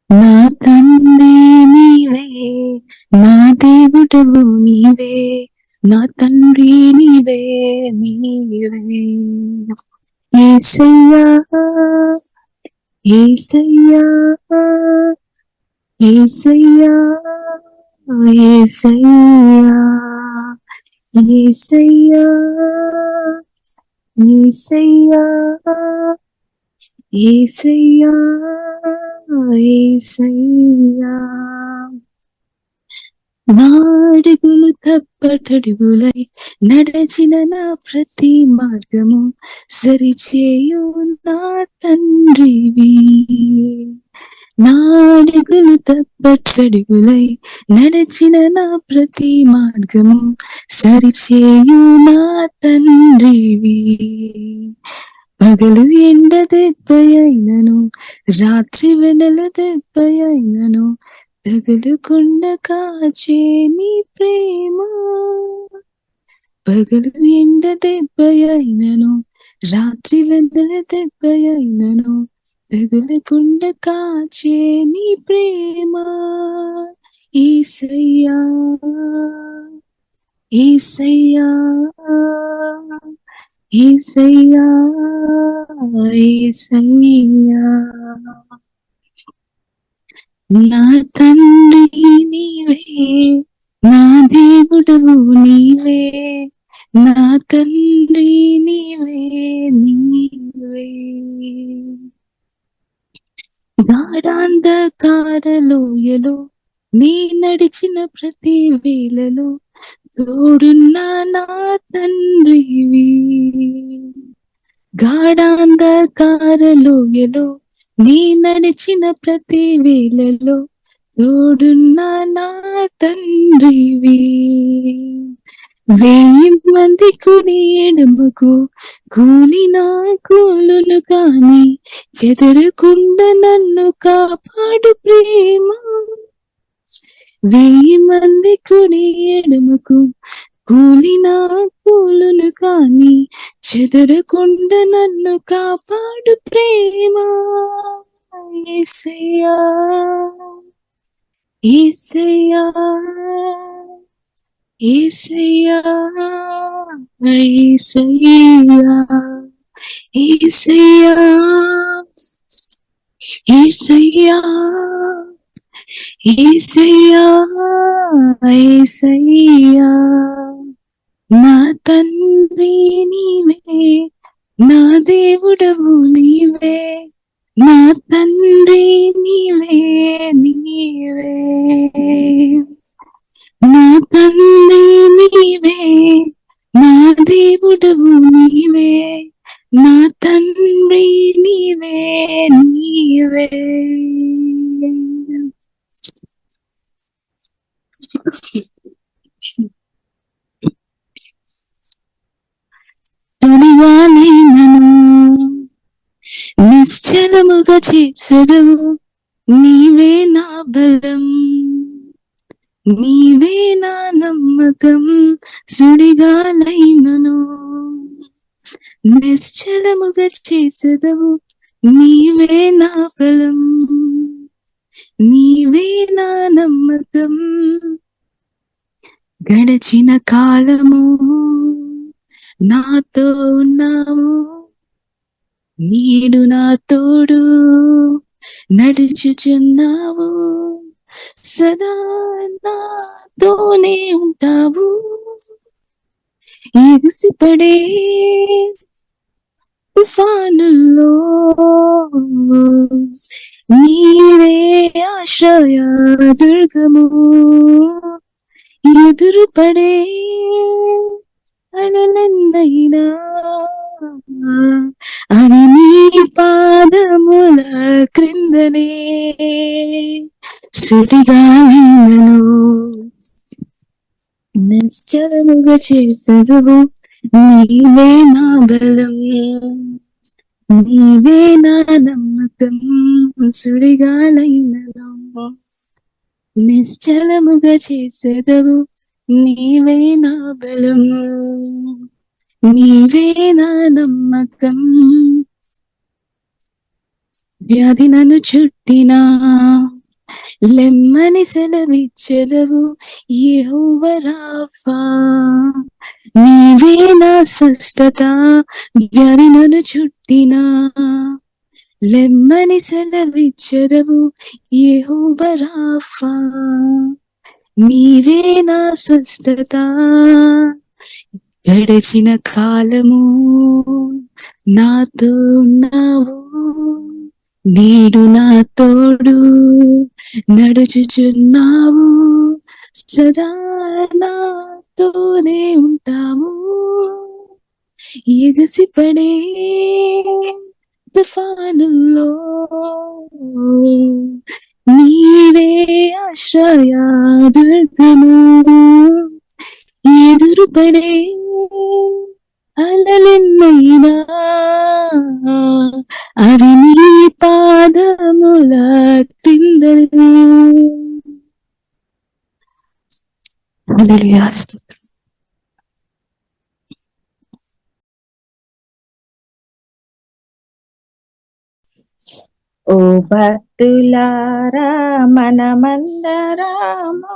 నా తండ్రి నీవే, నా దేవుడవు నీవే, నా తండ్రి నీవే, నీవే. యేసయ్యా, యేసయ్యా, యేసయ్యా, యేసయ్యా, యేసయ్యా, యేసయ్యా, యేసయ్యా, యేసయ్యా. నాడుగులు తప్పటడుగులై నడచిన నా ప్రతి మార్గము సరిచేయు నా తండ్రివి. నాడుగులు తప్పటడుగులై నడచిన నా ప్రతి మార్గము సరిచేయు నా తండ్రివి. పగలు ఎండ దెబ్బయైనను, రాత్రి వెనల దెబ్బయైనను తగులుకుండా కాచే నీ ప్రేమ. పగలు ఎండ దెబ్బయైనను, రాత్రి వెన్నెల దెబ్బయైనను తగులకుండా కాచే నీ ప్రేమ. యేసయ్యా, యేసయ్యా, యేసయ్యా, యేసయ్యా. నా తండ్రి నీవే, నా దేవుడవు నీవే, నా తండ్రి నీవే, నీవే. గాఢాంధకారలోయలో నీ నడిచిన ప్రతి వేళలో తోడున్న నా తండ్రివి. గాఢాంధకారలోయలో నీ నడిచిన ప్రతి వేళలో తోడున్న నా తండ్రివి. 1000 మంది కుడి ఎడమకు కూలిన కూలును కాని చెదరకుండా నన్ను కాపాడు ప్రేమ. 1000 మంది కుడి ఎడమకు కూలిన కూలును కాని చెదరకుండా నన్ను కాపాడు ప్రేమ. యేసయ్యా, యేసయ్యా, యేసయ్యా, యేసయ్యా, యేసయ్యా, యేసయ్యా, యేసయ్యా, యేసయ్యా. నా తండ్రి నీవే, నా దేవుడవు నీవే, నా తండ్రి నీవే, నీవే. నా తండ్రి నీవే, నా దేవుడవు నీవే, నా తండ్రి నీవే, నీవే. తొలిగానైనను నిశ్చలముగా చేసెదవు, నీవే నా బలం, నీవే నా నమ్మకం. సుడిగాలైనను నిశ్చలముగా చేసెదవు, నీవే నా బలం, నీవే నా నమ్మకం. గడచిన కాలము నాతో ఉన్నావు, నీడు నా తోడు నడుచుచున్నావు, సదా నాతోనే ఉంటావు. ఎగిసిపడే తుఫానుల్లో నీవే ఆశ్రయ దుర్గము. ఎదురుపడే అలలెన్నైనా అని నీ పాదముల క్రిందనే. సుడిగాలినను నిశ్చలముగా చేసెదవు, నీవే నా బలం, నీవే నా నమ్మకం. సుడిగాలైనను నిశ్చలముగా చేసెదవు, నీవే నా బలం, నీవే నా నమ్మకం. వ్యాధి నన్ను చుట్టినా లెమ్మని సెలవిచ్చెదవు యెహోవా రాఫా. నీవే నా స్వస్థత, వ్యాధి నన్ను చుట్టినా లెమ్మని సెలవిచ్చెదవు యెహోవా రాఫా. నీవే నా స్వస్థత. గడచిన కాలము నాతో ఉన్నావు, నేడు నా తోడు నడుచుచున్నావు, సదా నాతోనే ఉంటావు. ఎగసిపడే తుఫానుల్లో నీవే ఆశ్రయదుర్గము. ఎదురుపడే అలలెన్నైనా అవి నీ పాదముల క్రిందనే. హల్లెలూయా. ఓ భక్తులారా మనమందరము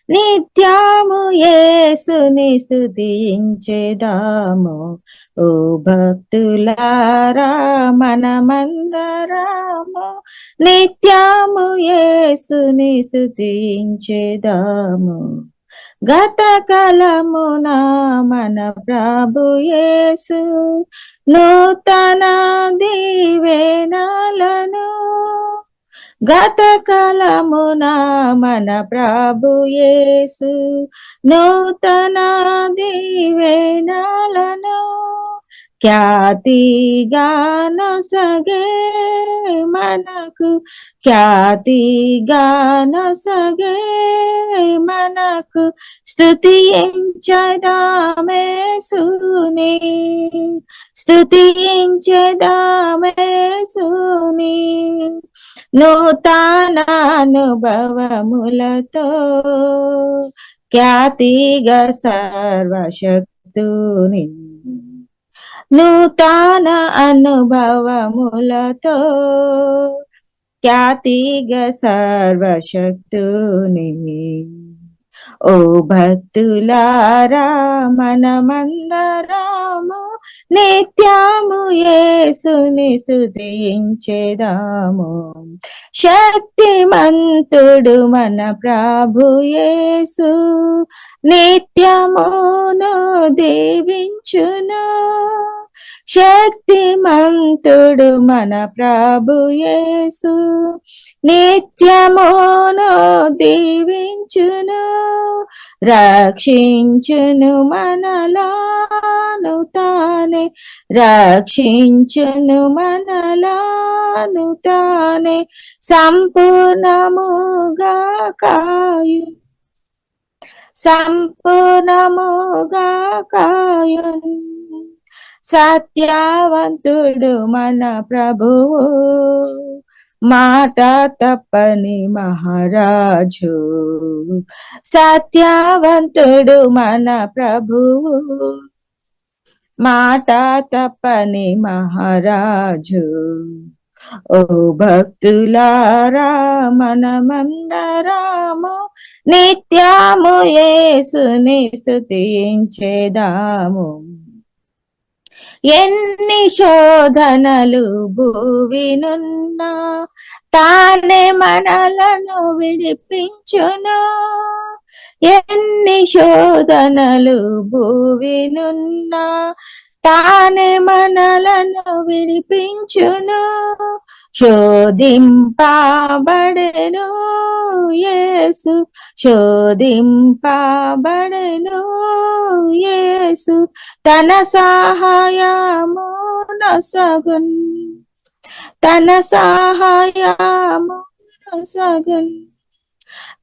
నిత్యము యేసుని స్తుతించెదాము. ఓ భక్తులారా మనమందరము నిత్యము యేసుని స్తుతించెదాము. గత కాలమున మన ప్రభు యేసు నూతన దీవెనలను, గత కాలమున మన ప్రభు యేసు నూతన దీవెనలను ఖ్యాతిగానొసగే మనకు, ఖ్యాతిగానొసగే మనకు. స్తుతించెదామేసుని, స్తుతించెదామేసుని నూతన అనుభవములతో ఖ్యాతిగా సర్వశక్తుని. నూతన అనుభవములతో ఖ్యాతిగా సర్వశక్తుని. ఓ భక్తులారా మనమందరము నిత్యము యేసుని స్తుతించెదాము. శక్తిమంతుడు మన ప్రభు యేసు నిత్యమును దీవించును. శక్తిమంతుడు మన ప్రభు యేసు నిత్యమును దీవించును. రక్షించును మనలాను తానే, రక్షించును మనలాను తానే. సంపూర్ణముగా కాయు, సంపూర్ణముగా కాయున్. సత్యవంతుడు మన ప్రభువు, మాట తప్పని మహారాజు. సత్యవంతుడు మన ప్రభువు, మాట తప్పని మహారాజు. ఓ భక్తులారా మనమందరము నిత్యము యేసుని స్తుతించెదాము. ఎన్ని శోధనలు భూవినున్నా తానే మనలను విడిపించును. ఎన్ని శోధనలు భూవినున్నా తానే మనలను విడిపించును. శోధింపబడెను యేసు, శోధింపబడెను యేసు తన సహాయము నొసగున్, తన సహాయము నొసగున్.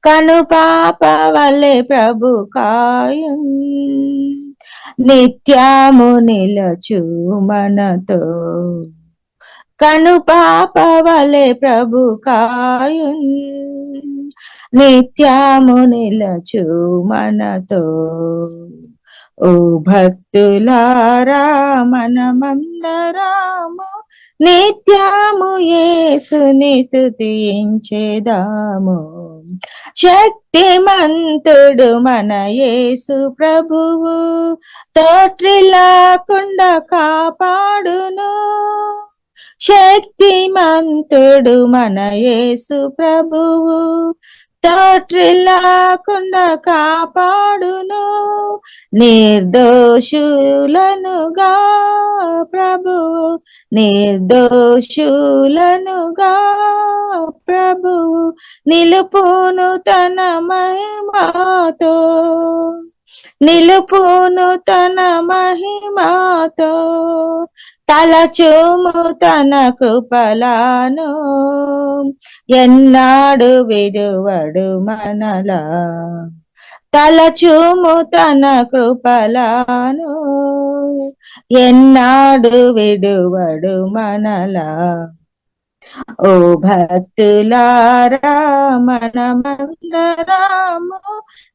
కను పాప వలె ప్రభు కాయున్, నిత్యము నిలచు మనతో. కను పాప వలె ప్రభు కాయున్, నిత్యము నిలచు మనతో. ఓ భక్తులారా మనమందరము నిత్యము యేసుని స్తుతించెదాము. శక్తిమంతుడు మన యేసు ప్రభువు, తోట్రిల్లాకుండా కాపాడును. శక్తిమంతుడు మన యేసు ప్రభువు, తోట్రిల్లాకుండా కాపాడును. నిర్దోషులనుగా ప్రభువు, నిర్దోషులనుగా ప్రభువు నిలుపును తన మహిమతో, నిలుపును తన మహిమతో. తలచుము తన కృపలను, ఎన్నాడు విడువడు మనలా. తలచుము తన కృపలను, ఎన్నాడు విడువడు మనలా. ఓ భక్తులారా మనమందరము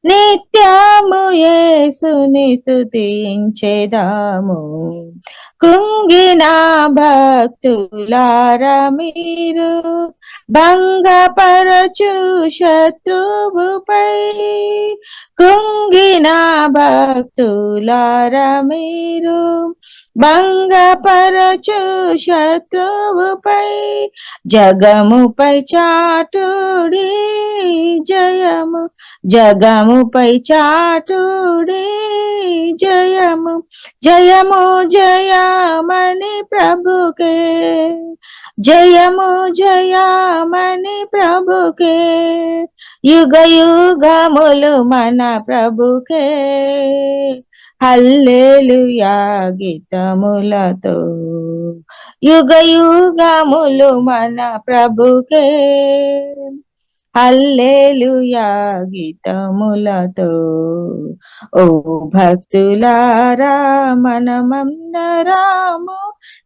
నిత్యము యేసుని స్తుతించెదాము. కుంగిన భక్తులారా మీరు భంగపరచు శత్రువుపై, కుంగిన భక్తులారా మీరు భంగపరచు శత్రువుపై, జగముపై చాటుడి జయము, జగముపై చాటుడి జయము. జయము జయమని ప్రభుకే, జయము జయమని ప్రభుకే, యుగ యుగములు మన ప్రభుకే. హల్లెలూయా గీతములతో, యుగ యుగములు మన ప్రభుకే. హల్లెలూయా గీతములతో. ఓ భక్తులారా మనమందరము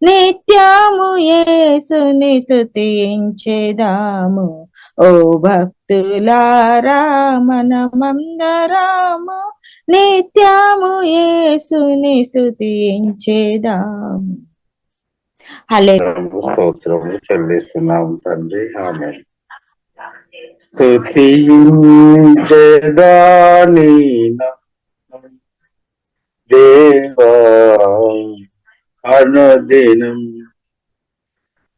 నిత్యము యేసుని స్తుతించెదాము. ఓ భక్తులారా మనమందరము నిత్యము యేసుని స్తుతించెదాము. హల్లెలూయా. స్తోత్రములు చెల్లిస్తున్నాం తండ్రి. ఆమేన్. స్తుతించెదా నీ నామం దేవా అనుదినం,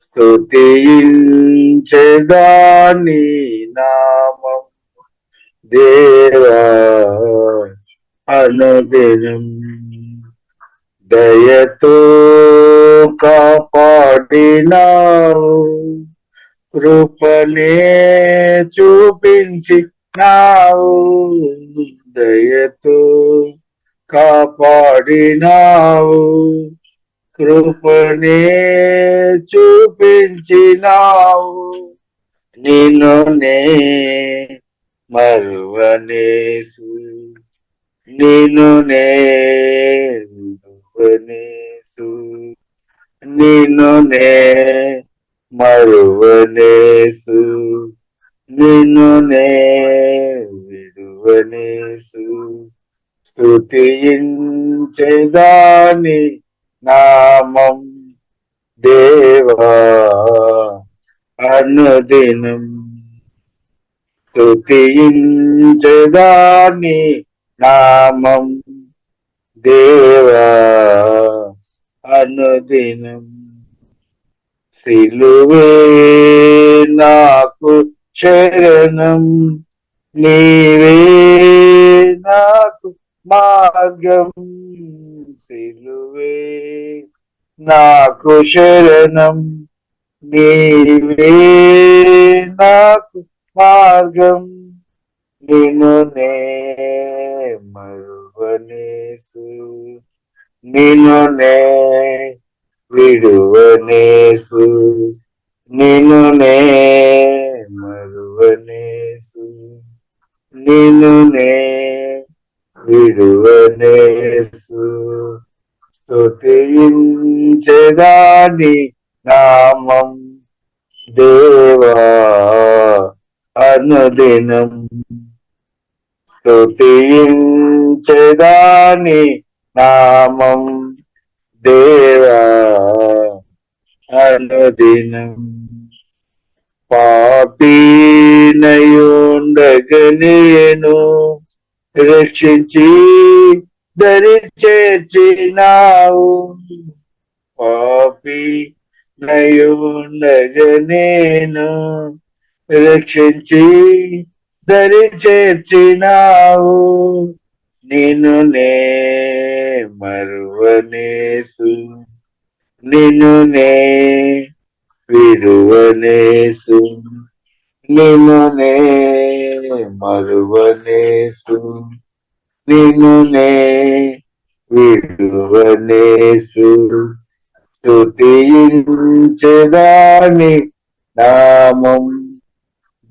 స్తుతించెదా నీ నామం దేవా అనుదినం. దయతో కాపాడినావు, కృపనే చూపించినావు. దయతో కాపాడినావు, కృపనే చూపించినావు. నిన్ను నే మరువనేసు, నిన్ను నే మరువనేసు, నిన్ను నే మరువనేసు, నిన్ను నే విడువనేసు. స్తుతించెదా నీ నామం దేవా అనుదినం, స్తుతించెదా నీ నామం దేవా అనుదినం. సిలువే నాకు శరణం, నీవే నాకు మార్గం. సిలువే నాకు శరణం, నీవే నాకు మార్గం. నిన్ను నే మరువనేసు, నిన్ను నే విడువనేసు, నిన్ను నే మరువనేసు, నిన్ను నే విడువనేసు. స్తుతించెదా నీ నామం దేవా అనుదినం, స్తుతించెదా నీ నామం దేవా అనుదినం పాపీనయుండగనేను రక్షించి దరి చేర్చినావు. పాపి నయుండగనేను రక్షించి దరి చేర్చినావు. నిన్ను నే మరువనేసు, నిన్ను నే విడువనేసు, నిన్ను నే మరువనేసు, నిన్ను నే విడువనేసు. స్తుతించెదాని నామం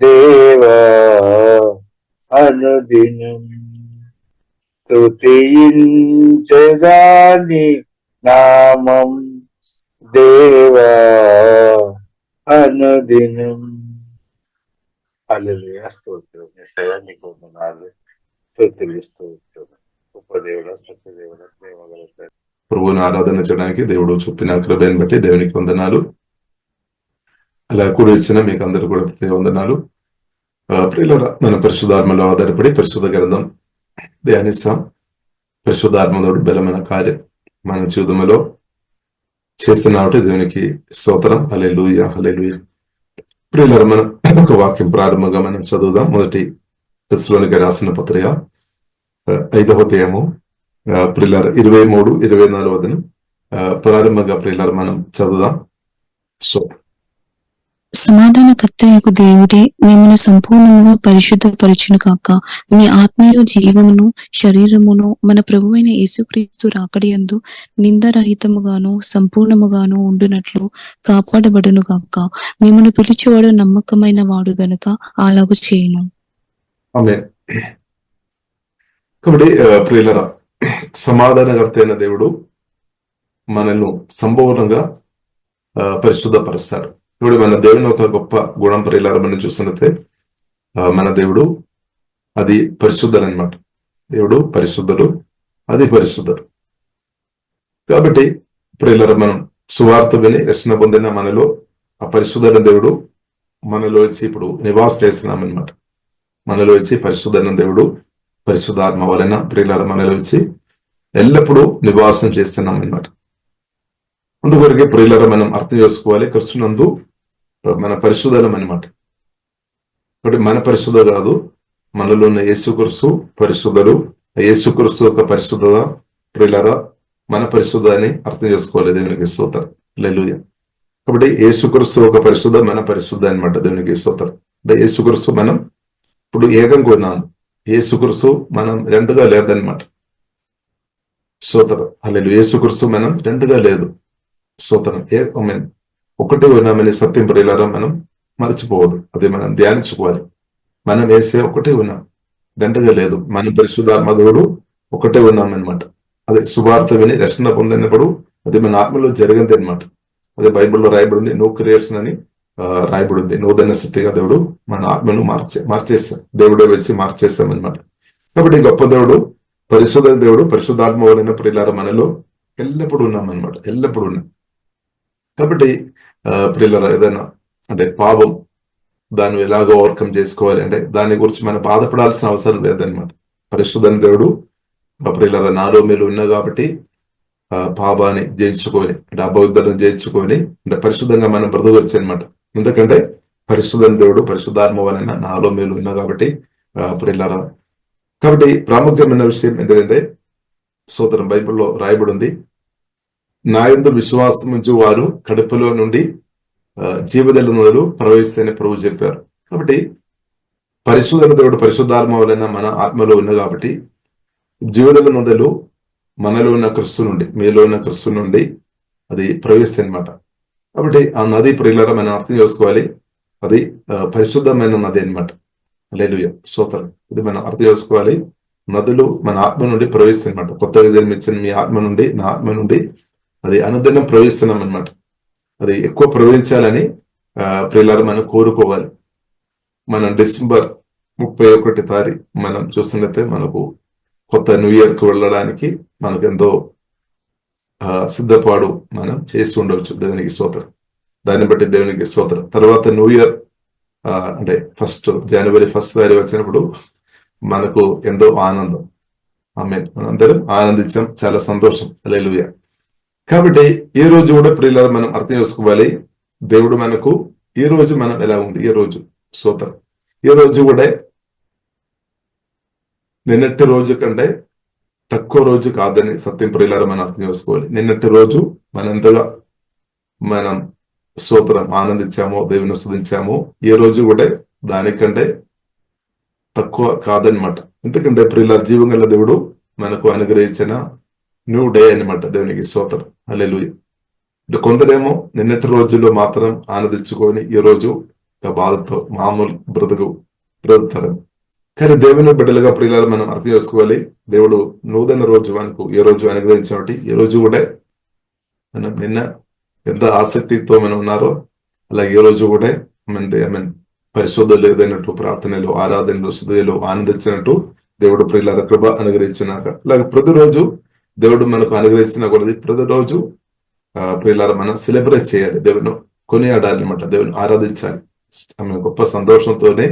దేవా అనుదినం. స్తుతించెదాని నామం దేవా అనుదినం. హల్లెలూయా. స్తోత్రం యేసయ్యా, నీకు వందనాలు. స్తుతులు స్తోత్రం. గొప్ప దేవుడా, సత్యదేవుడా, ప్రేమగల తండ్రి. ప్రభువుని ఆరాధన చేయడానికి దేవుడు చూపిన కృపను బట్టి దేవునికి వందనాలు. అలా కూడి ఇచ్చిన మీకు అందరూ కూడా ప్రతి వందనాలు. ప్రియులారా, మన పరిశుద్ధాత్మలో ఆధారపడి పరిశుద్ధ గ్రంథం ధ్యానిస్తాం. పరిశుద్ధాత్మలోడు బలమైన కార్యం మన జీవితంలో చేస్తున్నామంటే దేవునికి స్తోత్రం. హల్లెలూయా, హల్లెలూయా. ప్రియులారా, మనం ఒక వాక్యం ప్రారంభంగా మనం చదువుదాం. మొదటి తెస్సలోనికై రాసిన పత్రిక 5వ అధ్యాయము ప్రియులారా 23, 24 ప్రారంభంగా ప్రియులారా మనం చదువుదాం. సో సమాధానకర్తయగు దేవుడే మిమ్మల్ని సంపూర్ణంగా పరిశుద్ధపరచును కాక, మీ ఆత్మయు జీవమును శరీరమును మన ప్రభువైన యేసుక్రీస్తు రాకడయందు నిందరహితముగాను సంపూర్ణముగాను ఉండునట్లు కాపాడబడును కాక. మిమ్మల్ని పిలిచేవాడు నమ్మకమైన వాడు గనుక అలాగూ చేయను. ఆమేన్. కాబట్టి ప్రియులారా, సమాధానకర్త అయిన దేవుడు మనల్ని సంపూర్ణంగా పరిశుద్ధపరుస్తాడు. ఇప్పుడు మన దేవుని ఒక గొప్ప గుణం ప్రియులారా మనం చూస్తున్నట్టే, మన దేవుడు అది పరిశుద్ధుడు అనమాట. దేవుడు పరిశుద్ధుడు, అది పరిశుద్ధుడు. కాబట్టి ప్రియులారా, మనం సువార్త విని రక్షణ పొందిన మనలో ఆ పరిశుద్ధుడైన దేవుడు మనలో వచ్చి ఇప్పుడు నివాసం చేస్తున్నాం అనమాట. మనలో వచ్చి పరిశుద్ధైన దేవుడు పరిశుద్ధాత్మ వలన ప్రియులారా మనలో వచ్చి ఎల్లప్పుడూ నివాసం చేస్తున్నాం అనమాట. అందువరకే ప్రియులారా మనం అర్థం చేసుకోవాలి, క్రీస్తునందు మన పరిశుద్ధం అనమాట. కాబట్టి మన పరిశుద్ధ కాదు, మనలో ఉన్న యేసుక్రీస్తు పరిశుద్ధుడు. యేసుక్రీస్తు యొక్క పరిశుద్ధత ప్రియులారా మన పరిశుద్ధ అని అర్థం చేసుకోవాలి. దేవునికి స్తోత్రం. హల్లెలూయా. కాబట్టి యేసుక్రీస్తు ఒక పరిశుద్ధ, మన పరిశుద్ధ అనమాట. దేవునికి స్తోత్రం. అంటే యేసుక్రీస్తు మనం ఇప్పుడు ఏకంగా ఉన్నాము. యేసుక్రీస్తు మనం రెండుగా లేదనమాట. స్తోత్రం. హల్లెలూయా. యేసుక్రీస్తు మనం రెండుగా లేదు. స్తోత్రం. ఒకటే ఉన్నామని సత్యం ప్రియులారా మనం మర్చిపోవద్దు. అది మనం ధ్యానించుకోవాలి. మనం వేసే ఒకటే ఉన్నాం, రెండుగా లేదు. మన పరిశుద్ధాత్మ దేవుడు ఒకటే ఉన్నామన్నమాట. అదే సువార్త విని రక్షణ పొందినప్పుడు అది మన ఆత్మలో జరిగింది అనమాట. అదే బైబిల్లో రాయబడింది, న్యూ క్రియేషన్ అని రాయబడింది. నూతన సృష్టిగా దేవుడు మన ఆత్మను మార్చేస్తాం. దేవుడే వచ్చి మార్చేస్తాం అనమాట. కాబట్టి గొప్ప దేవుడు, పరిశుద్ధ దేవుడు, పరిశుద్ధాత్మ వలన ప్రియులారా మనలో ఎల్లప్పుడూ ఉన్నాం అనమాట. ఎల్లప్పుడూ ఉన్నాం. కాబట్టి ప్రియులారా, ఏదైనా అంటే పాపం దాన్ని ఎలాగో ఓవర్కమ్ చేసుకోవాలి అంటే దాని గురించి మనం బాధపడాల్సిన అవసరం లేదనమాట. పరిశుద్ధ దేవుడు ప్రియులారా నాలో మీరు ఉన్నా కాబట్టి పాపాన్ని జయించుకొని అంటే అపవిత్రతను జయించుకొని అంటే పరిశుద్ధంగా మనం బ్రతకొచ్చు అనమాట. ఎందుకంటే పరిశుద్ధ దేవుడు పరిశుద్ధాత్మ వలన నాలో మీరు ఉన్నా కాబట్టి ప్రియులారా. కాబట్టి ప్రాముఖ్యమైన విషయం ఏంటంటే స్తోత్రం, బైబిల్లో రాయబడి ఉంది, నా యందు విశ్వాసం ఉంచి వారు కడుపులో నుండి జీవజల నదులు ప్రవహిస్తాయని ప్రభు చెప్పారు. కాబట్టి పరిశుద్ధ దేవుడు పరిశుద్ధాత్మ వలన మన ఆత్మలో ఉంది కాబట్టి జీవజల నదులు మనలో ఉన్న క్రీస్తు నుండి, మీలో ఉన్న క్రీస్తు నుండి అది ప్రవహిస్తాయి అనమాట. కాబట్టి ఆ నది ప్రియులారా మనం అర్థం చేసుకోవాలి, అది పరిశుద్ధమైన నది అనమాట. హల్లెలూయా, స్తోత్రం. ఇది మనం అర్థం చేసుకోవాలి. నదులు మన ఆత్మ నుండి ప్రవహిస్తాయి అనమాట. కొత్తగా జన్మించిన మీ ఆత్మ నుండి, నా ఆత్మ నుండి అది అనుదినం ప్రవహిస్తున్నాం అనమాట. అది ఎక్కువ ప్రవహించాలని ప్రియులారా మనం కోరుకోవాలి. మనం డిసెంబర్ 31 తారీఖు మనం చూస్తున్నట్టే మనకు కొత్త న్యూ ఇయర్ కు వెళ్ళడానికి మనకు ఎంతో సిద్ధపాటు మనం చేసి ఉండవచ్చు. దేవునికి స్తోత్రం. దాన్ని బట్టి దేవునికి స్తోత్రం. తర్వాత న్యూ ఇయర్ అంటే జనవరి 1 తారీఖు వచ్చినప్పుడు మనకు ఎంతో ఆనందం. మనందరం ఆనందించాం, చాలా సంతోషం. హల్లెలూయా. కాబట్టి ఈ రోజు కూడా ప్రియులారా మనం అర్థం చేసుకోవాలి, దేవుడు మనకు ఈ రోజు మనం ఎలా ఉంది, ఈ రోజు స్తోత్రం. ఈ రోజు కూడా నిన్నటి రోజు కంటే తక్కువ రోజు కాదని సత్యం ప్రియులారా మనం అర్థం చేసుకోవాలి. నిన్నటి రోజు మనంతగా మనం స్తోత్రం ఆనందించామో, దేవుని స్తుతించామో, ఈ రోజు కూడా దానికంటే తక్కువ కాదనమాట. ఎందుకంటే ప్రియులారా జీవం గల దేవుడు మనకు అనుగ్రహించిన న్యూ డే అనమాట. దేవునికి స్తోత్రం. హల్లెలూయా. కొందరేమో నిన్నటి రోజుల్లో మాత్రం ఆనందించుకొని ఈ రోజు బాధతో మామూలు బ్రతుకుతారు. కానీ దేవుని బిడ్డలుగా ప్రియులారా మనం అర్థం చేసుకోవాలి, దేవుడు నూతన రోజు మనకు ఈ రోజు అనుగ్రహించినట్టు ఈ రోజు కూడా మనం నిన్న ఎంత ఆసక్తితో మనం ఉన్నారో అలాగే ఈ రోజు కూడా పరిశోధనలు ఏదైనట్టు ప్రార్థనలు, ఆరాధనలు, స్తుతులు ఆనందించినట్టు దేవుడు ప్రియులారా కృప అనుగ్రహించినాక అలాగే ప్రతిరోజు దేవుడు మనకు అనుగ్రహించిన కొలది ప్రతిరోజు ప్రియులారా మనం సెలబ్రేట్ చేయాలి, దేవుని కొనియాడాలి అనమాట, దేవుని ఆరాధించాలి. గొప్ప సంతోషంతోనే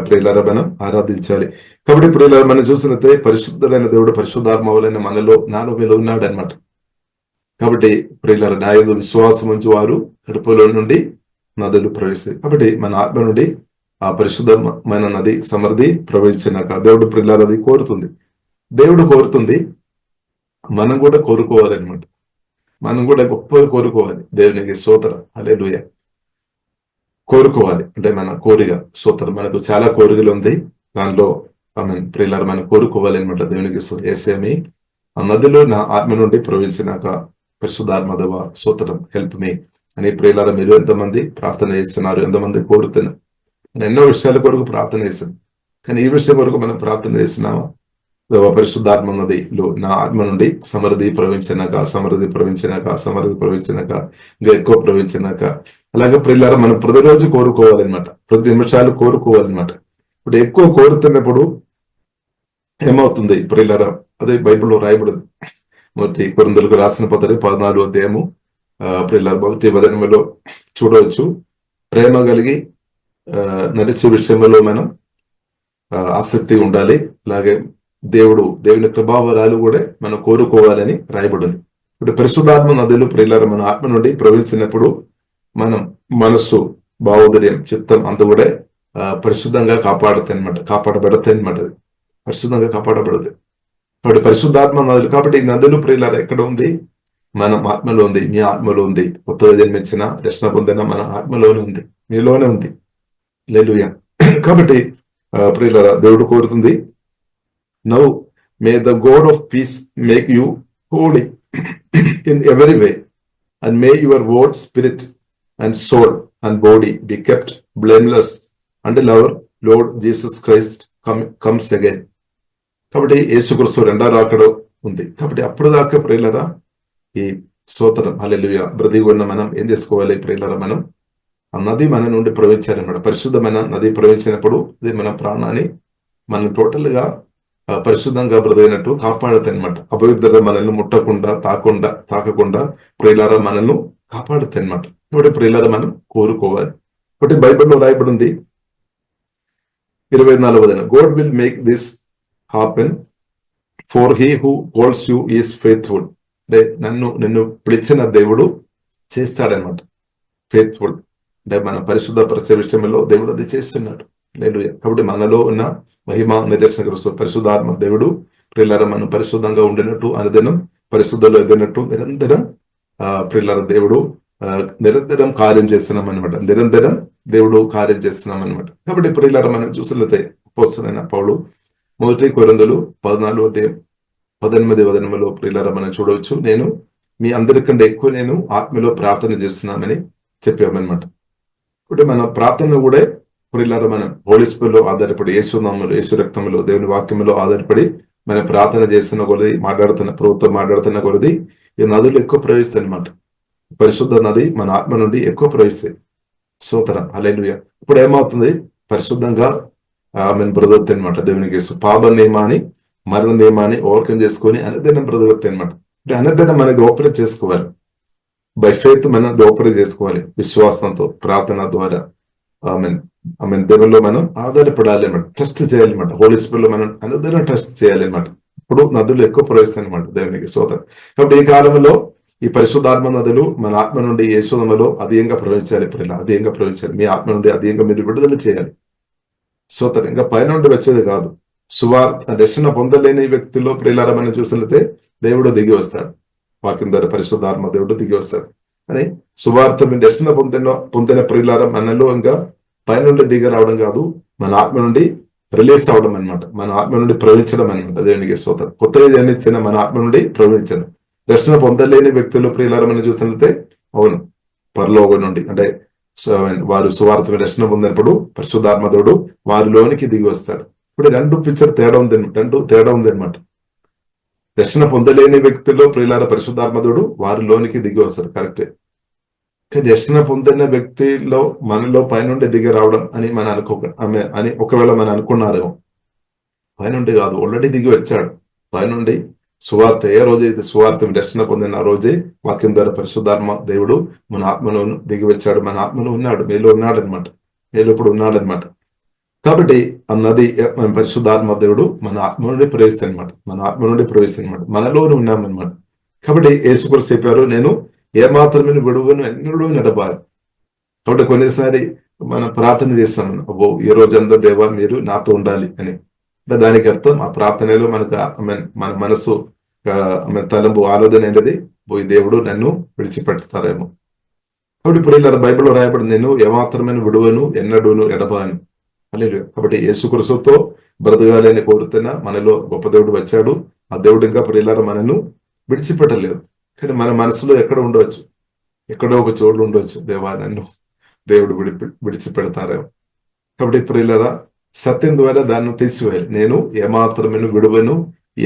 ప్రియులారా మనం ఆరాధించాలి. కాబట్టి ప్రియులారా మనం చూసినట్టే పరిశుద్ధుడైన దేవుడు పరిశుద్ధాత్మ వలన మనలో నాలో మీలో ఉన్నాడు అనమాట. కాబట్టి ప్రియులారా నా యందు విశ్వాసం ఉంచి వారు కడుపులో నుండి నదులు ప్రవేశిస్తాయి. కాబట్టి మన ఆత్మ నుండి ఆ పరిశుద్ధమైన నది సమృద్ధి ప్రవహించినాక దేవుడు ప్రియులారా అది కోరుతుంది. దేవుడు కోరుతుంది, మనం కూడా కోరుకోవాలి అనమాట. మనం కూడా గొప్పగా కోరుకోవాలి. దేవునికి స్తోత్రం. హల్లెలూయా. కోరుకోవాలి అంటే మన కోరిక స్తోత్రం. మనకు చాలా కోరికలు ఉంది, దానిలో ప్రియులారా మనం కోరుకోవాలి అనమాట. దేవునికి యేసేమి ఆ నదిలో నా ఆత్మ నుండి ప్రవహించినాక పరిశుద్ధాత్మ స్తోత్రం హెల్ప్ మీ అని ప్రియులారా మీరు ఎంతమంది ప్రార్థన చేస్తున్నారు, ఎంతమంది కోరుతున్నారు. ఎన్నో విషయాల కొరకు ప్రార్థన చేశాను, కానీ ఈ విషయం వరకు మనం ప్రార్థన చేస్తున్నామా? పరిశుద్ధాత్మ నదిలో నా ఆత్మ నుండి సమృద్ధి ప్రవహించినాక ఇంకా ఎక్కువ ప్రవహించినాక అలాగే ప్రియులారా మనం ప్రతిరోజు కోరుకోవాలన్నమాట, ప్రతి నిమిషాలు కోరుకోవాలన్నమాట. ఇప్పుడు ఎక్కువ కోరుతున్నప్పుడు ఏమవుతుంది ప్రియులారా? అదే బైబిల్లో రాయబడింది. మొదటి కొరింథీయులకు రాసిన పత్రిక 14వ అధ్యాయము ప్రియులారా 1వ వచనంలో చూడవచ్చు. ప్రేమ కలిగి నడిచే విషయంలో మనం ఆసక్తి ఉండాలి. అలాగే దేవుని కృపావరాలు కూడా మనం కోరుకోవాలని రాయబడింది. ఇప్పుడు పరిశుద్ధాత్మ నదులు ప్రియులారా మన ఆత్మ నుండి ప్రవహించినప్పుడు మనం మనస్సు, భావోదయం, చిత్తం అంతా కూడా పరిశుద్ధంగా కాపాడబడతాయి అనమాట. పరిశుద్ధంగా కాపాడబడదు. కాబట్టి పరిశుద్ధాత్మ నదులు, కాబట్టి ఈ నదులు ప్రియులారా ఎక్కడ ఉంది? మన ఆత్మలో ఉంది, మీ ఆత్మలో ఉంది. కొత్తగా జన్మించిన రక్షణ పొందిన మన ఆత్మలోనే ఉంది, మీలోనే ఉంది. హల్లెలూయా. కాబట్టి ప్రియులారా దేవుడు కోరుతుంది, now may the God of peace make you holy in every way and may your word, spirit and soul and body be kept blameless until our Lord Jesus Christ comes again. కాబట్టి యేసుక్రీస్తు రెండో రాకడ ఉంది. కాబట్టి అప్పుడు దాకా ప్రియులారా ఈ స్తోత్రం హల్లెలూయా బ్రతికి ఉన్న మనం ఏం చేసుకోవాలి ప్రియులారా? మనం ఆ నది మన నుండి ప్రవహించాలన్నమాట. పరిశుద్ధమైన నది ప్రవహించినప్పుడు అది మన ప్రాణాన్ని మనం టోటల్ గా పరిశుద్ధంగా బ్రతికినట్టు కాపాడుతాయి అనమాట. అపవిత్రంగా మనల్ని ముట్టకుండా, తాకకుండా ప్రియులారా మనల్ని కాపాడుతాయి అనమాట. కాబట్టి ప్రియులారా మనం కోరుకోవాలి. కాబట్టి బైబిల్లో రాయబడింది 24వ వచనం, God will make this happen for he who calls you is faithful. అంటే నిన్ను పిలిచిన దేవుడు చేస్తాడనమాట. ఫెయిత్ఫుల్ అంటే మన పరిశుద్ధపరిచే విషయంలో దేవుడు అది చేస్తున్నాడు. హల్లెలూయా. కాబట్టి మనలో ఉన్న మహిమ నిరీక్షణ క్రీస్తు పరిశుద్ధాత్మ దేవుడు ప్రియులారా మనం పరిశుద్ధంగా ఉండినట్టు, అనుదినం పరిశుద్ధంలో ఎదిగినట్టు నిరంతరం ప్రియులారా దేవుడు నిరంతరం కార్యం చేస్తున్నాం అనమాట. నిరంతరం దేవుడు కార్యం చేస్తున్నాం అనమాట. కాబట్టి ప్రియులారా మనం చూసినట్లయితే అపోస్తలుడైన పౌలు మొదటి కొరింథీయులు 14వ అధ్యాయం 18వ వచనంలో ప్రియులారా మనం చూడవచ్చు, నేను మీ అందరికంటే ఎక్కువ నేను ఆత్మలో ప్రార్థన చేస్తున్నామని చెప్పామన్నమాట. అంటే మన ప్రార్థన కూడా ప్రియులారా మనం హోలీ స్పిరిట్లో ఆధారపడి, యేసునామములో, యేసు రక్తంలో, దేవుని వాక్యంలో ఆధారపడి మనం ప్రార్థన చేస్తున్న కొలది, ప్రభుత్వం మాట్లాడుతున్న కొలది ఈ నదులు ఎక్కువ ప్రవహిస్తాయి అనమాట. పరిశుద్ధ నది మన ఆత్మ నుండి ఎక్కువ ప్రవహిస్తాయి. స్తోత్రం హల్లెలూయా. ఇప్పుడు ఏమవుతుంది? పరిశుద్ధంగా బ్రతుకుతాయి అనమాట. దేవునికి పాప నియమాన్ని, మరణ నియమాన్ని ఓవర్కమ్ చేసుకొని అనుదినం బ్రతుకుతాయి అనమాట. అంటే అనుదినం అనేది ఓపెన్ చేసుకోవాలి. బై ఫెయిత్ మనం ఆపరేట్ చేసుకోవాలి, విశ్వాసంతో ప్రార్థన ద్వారా. ఆమె దేవుల్లో మనం ఆధారపడాలి అన్నమాట, ట్రస్ట్ చేయాలన్నమాట. హోలీ స్పిరిట్ లో మనం అనుదినం ట్రస్ట్ చేయాలన్నమాట. ఇప్పుడు నదులు ఎక్కువ ప్రవేశిస్తాయి అనమాట దేవునికి స్తోత్రం. కాబట్టి ఈ కాలంలో ఈ పరిశుద్ధాత్మ నదులు మన ఆత్మ నుండి యేసునామములో అధికంగా ప్రవహించాలి. ఇప్పుడు ఇలా అధికంగా ప్రవహించాలి. మీ ఆత్మ నుండి అధికంగా మీరు విడుదల చేయాలి. స్తోత్రం. ఇంకా పైన నుండి వచ్చేది కాదు. రక్షణ పొందలేని వ్యక్తుల్లో ప్రియులారా మనం చూసినట్లయితే దేవుడు దిగి వస్తాడు. వాక్యం ద్వారా పరిశుద్ధాత్మ దేవుడు దిగి వస్తాడు. అని సువార్త రక్షణ పొందిన ప్రియులారా మనలో ఇంకా పైన నుండి దిగి రావడం కాదు, మన ఆత్మ నుండి రిలీజ్ అవడం అనమాట, మన ఆత్మ నుండి ప్రవహించడం అనమాట. దేవునికి స్తోత్రం. కొత్తగా జన్మించిన మన ఆత్మ నుండి ప్రవహించడం. రక్షణ పొందలేని వ్యక్తులు ప్రియులారా మనం చూసినట్లయితే అవును పరలోకం నుండి అంటే వారు సువార్త రక్షణ పొందినప్పుడు పరిశుద్ధాత్మ దేవుడు వారిలోనికి దిగి వస్తాడు. ఇప్పుడు రెండు పిక్చర్ తేడా ఉంది అనమాట. రక్షణ పొందలేని వ్యక్తుల్లో ప్రియులారా పరిశుద్ధాత్మ దేవుడు వారిలోనికి దిగి వస్తాడు, కరెక్టే. రక్షణ పొందిన వ్యక్తిలో మనలో పైనుండి దిగి రావడం అని మనం అని ఒకవేళ మనం అనుకున్నారేమో, పైనుండి కాదు, ఆల్రెడీ దిగి వచ్చాడు పైనుండి. సువార్త ఏ రోజైతే సువార్త రక్షణ పొందిన ఆ రోజే వాక్యం ద్వారా పరిశుద్ధాత్మ దేవుడు మన ఆత్మలో దిగి వచ్చాడు, మన ఆత్మలో ఉన్నాడు, మీలో ఉన్నాడు అనమాట, మీలో ఇప్పుడు ఉన్నాడు అనమాట. కాబట్టి అన్నది పరిశుద్ధాత్మ దేవుడు మన ఆత్మ నుండి ప్రవేశిస్తాడు అనమాట, మన ఆత్మ నుండి ప్రవేశిస్తాడు అనమాట, మనలోనే ఉన్నామన్నమాట. కాబట్టి యేసుక్రీస్తు చెప్పారు, నేను ఏమాత్రమే విడువను ఎన్నడూ నడబాలి. కాబట్టి కొన్నిసారి మనం ప్రార్థన చేస్తాం, అబ్బో ఈ రోజంతా దేవా మీరు నాతో ఉండాలి అని. అంటే దానికి అర్థం ఆ ప్రార్థనలో మనకు మన మనసు తలంపు ఆలోచన అనేది పోయి దేవుడు నన్ను విడిచిపెడతారేమో. కాబట్టి ఇప్పుడు ఇలా బైబిల్లో రాయబడి నేను ఏమాత్రమైన విడువను ఎన్నడూను ఎడబాను. కాబట్టి యేసుక్రీస్తుతో బ్రతకాలని కోరుతున్న మనలో గొప్ప దేవుడు వచ్చాడు. ఆ దేవుడు ఇంకా ప్రియులారా మనను విడిచిపెట్టలేదు. కానీ మన మనసులో ఎక్కడ ఉండవచ్చు, ఎక్కడో ఒక చోటు ఉండవచ్చు, దేవా నన్ను దేవుడు విడిచిపెడతారేమో. కాబట్టి ప్రియులారా సత్యం ద్వారా దాన్ని తీసివేయాలి. నేను ఏమాత్రమైన విడువను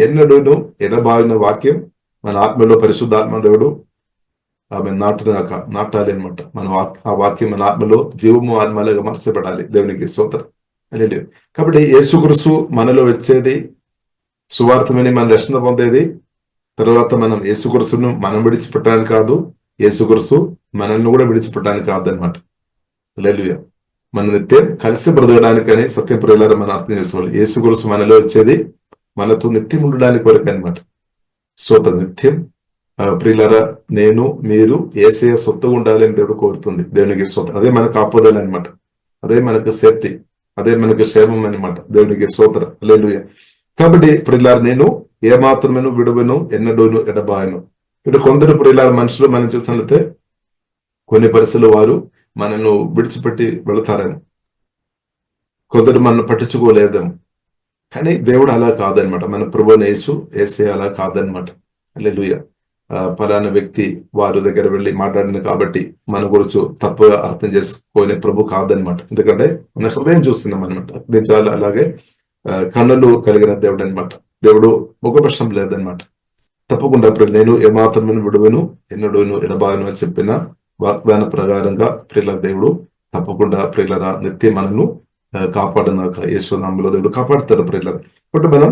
ఎన్నడూను ఎడబాగిన వాక్యం మన ఆత్మలో పరిశుద్ధాత్మ దేవుడు ఆమె నాటాలి అనమాట. ఆ వాక్యం మన ఆత్మలో జీవము ఆత్మలుగా మార్చబడాలి. దేవునికి స్తోత్రం. లేదు కాబట్టి యేసుక్రీస్తు మనలో వచ్చేది సువార్తమని మన రక్షణ పొందేది. తర్వాత మనం యేసుక్రీస్తును మనం విడిచిపెట్టడానికి కాదు, యేసుక్రీస్తు మనల్ని కూడా విడిచిపెట్టడానికి కాదనమాట. హల్లెలూయా. మన నిత్యం కలిసి బ్రతకడానికని సత్యం ప్రియులారా మనం అర్థం చేసుకోవాలి. యేసుక్రీస్తు మనలో వచ్చేది మనతో నిత్యం ఉండడానికి వరకు అనమాట. స్తోత్రం. నిత్యం ప్రియులారా నేను మీరు యేసయ్య సొత్తుగా ఉండాలని దేవుడు కోరుతుంది. దేవునికి స్తోత్రం. అదే మనకు ఆపదలు అనమాట, అదే మనకు సేఫ్టీ, అదే మనకు క్షేమం అనమాట. దేవునికి స్తోత్రం. హల్లెలూయా. కాబట్టి ప్రియులారా నేను ఏమాత్రమేను విడువను ఎన్నడూను ఎడబాయను. ఇప్పుడు కొందరు ప్రియులారా మనుషులు మనం చూసినట్లయితే కొన్ని పరిస్థితులు వారు మనను విడిచిపెట్టి వెళతారేమో, కొందరు మనను పట్టించుకోలేదేమో. కానీ దేవుడు అలా కాదనమాట. మన ప్రభువైన యేసయ్య అలా కాదనమాట. హల్లెలూయా. ఫలానా వ్యక్తి వారి దగ్గర వెళ్ళి మాట్లాడింది కాబట్టి మన గురించి తప్పుగా అర్థం చేసుకునే ప్రభు కాదనమాట. ఎందుకంటే మన హృదయం చూస్తున్నాం అనమాట. చాలా అలాగే కన్నులు కలిగిన దేవుడు అనమాట. దేవుడు ముఖపక్షం లేదనమాట. తప్పకుండా నేను ఏమాత్రమైన విడువను ఎన్నడూను ఎడబాను అని చెప్పిన వాగ్దాన ప్రకారంగా ప్రియుల దేవుడు తప్పకుండా ప్రియుల నిత్యం మనను కాపాడనాక యేసునామములో దేవుడు కాపాడుతాడు ప్రియుల. కాబట్టి మనం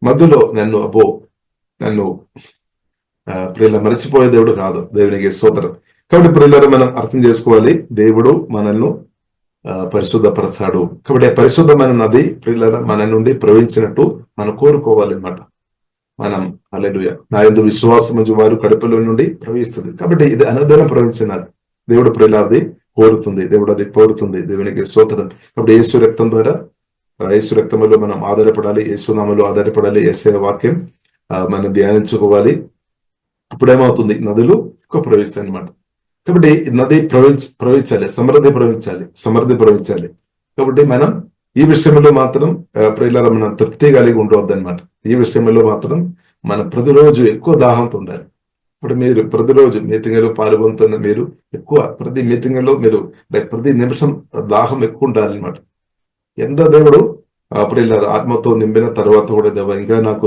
మధ్యలో నన్ను ప్రియుల మరచిపోయే దేవుడు కాదు. దేవునికి స్తోత్రం. కాబట్టి ప్రియుల మనం అర్థం చేసుకోవాలి, దేవుడు మనల్ని పరిశుద్ధపరచాడు. కాబట్టి ఆ పరిశుద్ధమైన నది ప్రియుల మన నుండి ప్రవహించినట్టు మనం కోరుకోవాలి అన్నమాట. మనం హల్లెలూయా. నా యందు విశ్వాసం వారు కడుపులో నుండి ప్రవహిస్తుంది. కాబట్టి ఇది అనుదినం ప్రవహించినది దేవుడు ప్రియులాది కోరుతుంది, దేవుడు అది కోరుతుంది. దేవునికి స్తోత్రం. కాబట్టి యేసు రక్తం ద్వారా యేసు రక్తంలో మనం ఆధారపడాలి, యేసునామములో ఆధారపడాలి. యేసయ్య వాక్యం మనం ధ్యానించుకోవాలి. అప్పుడేమవుతుంది, నదులు ఎక్కువ ప్రవహిస్తాయి అనమాట. కాబట్టి నది ప్రవహించాలి, సమృద్ధి ప్రవహించాలి. కాబట్టి మనం ఈ విషయంలో మాత్రం ప్రియులారా మనం తృప్తి కలిగి ఉండవద్దు అనమాట. ఈ విషయంలో మాత్రం మనం ప్రతిరోజు ఎక్కువ దాహంతో ఉండాలి. ఇప్పుడు మీరు ప్రతిరోజు మీటింగ్లో పాల్గొంటున్న మీరు ఎక్కువ ప్రతి మీటింగ్లో మీరు ప్రతి నిమిషం దాహం ఎక్కువ ఉండాలి అనమాట. ఎంత దేవుడు ప్రియులారా ఆత్మతో నింపిన తర్వాత కూడా దేవా ఇంకా నాకు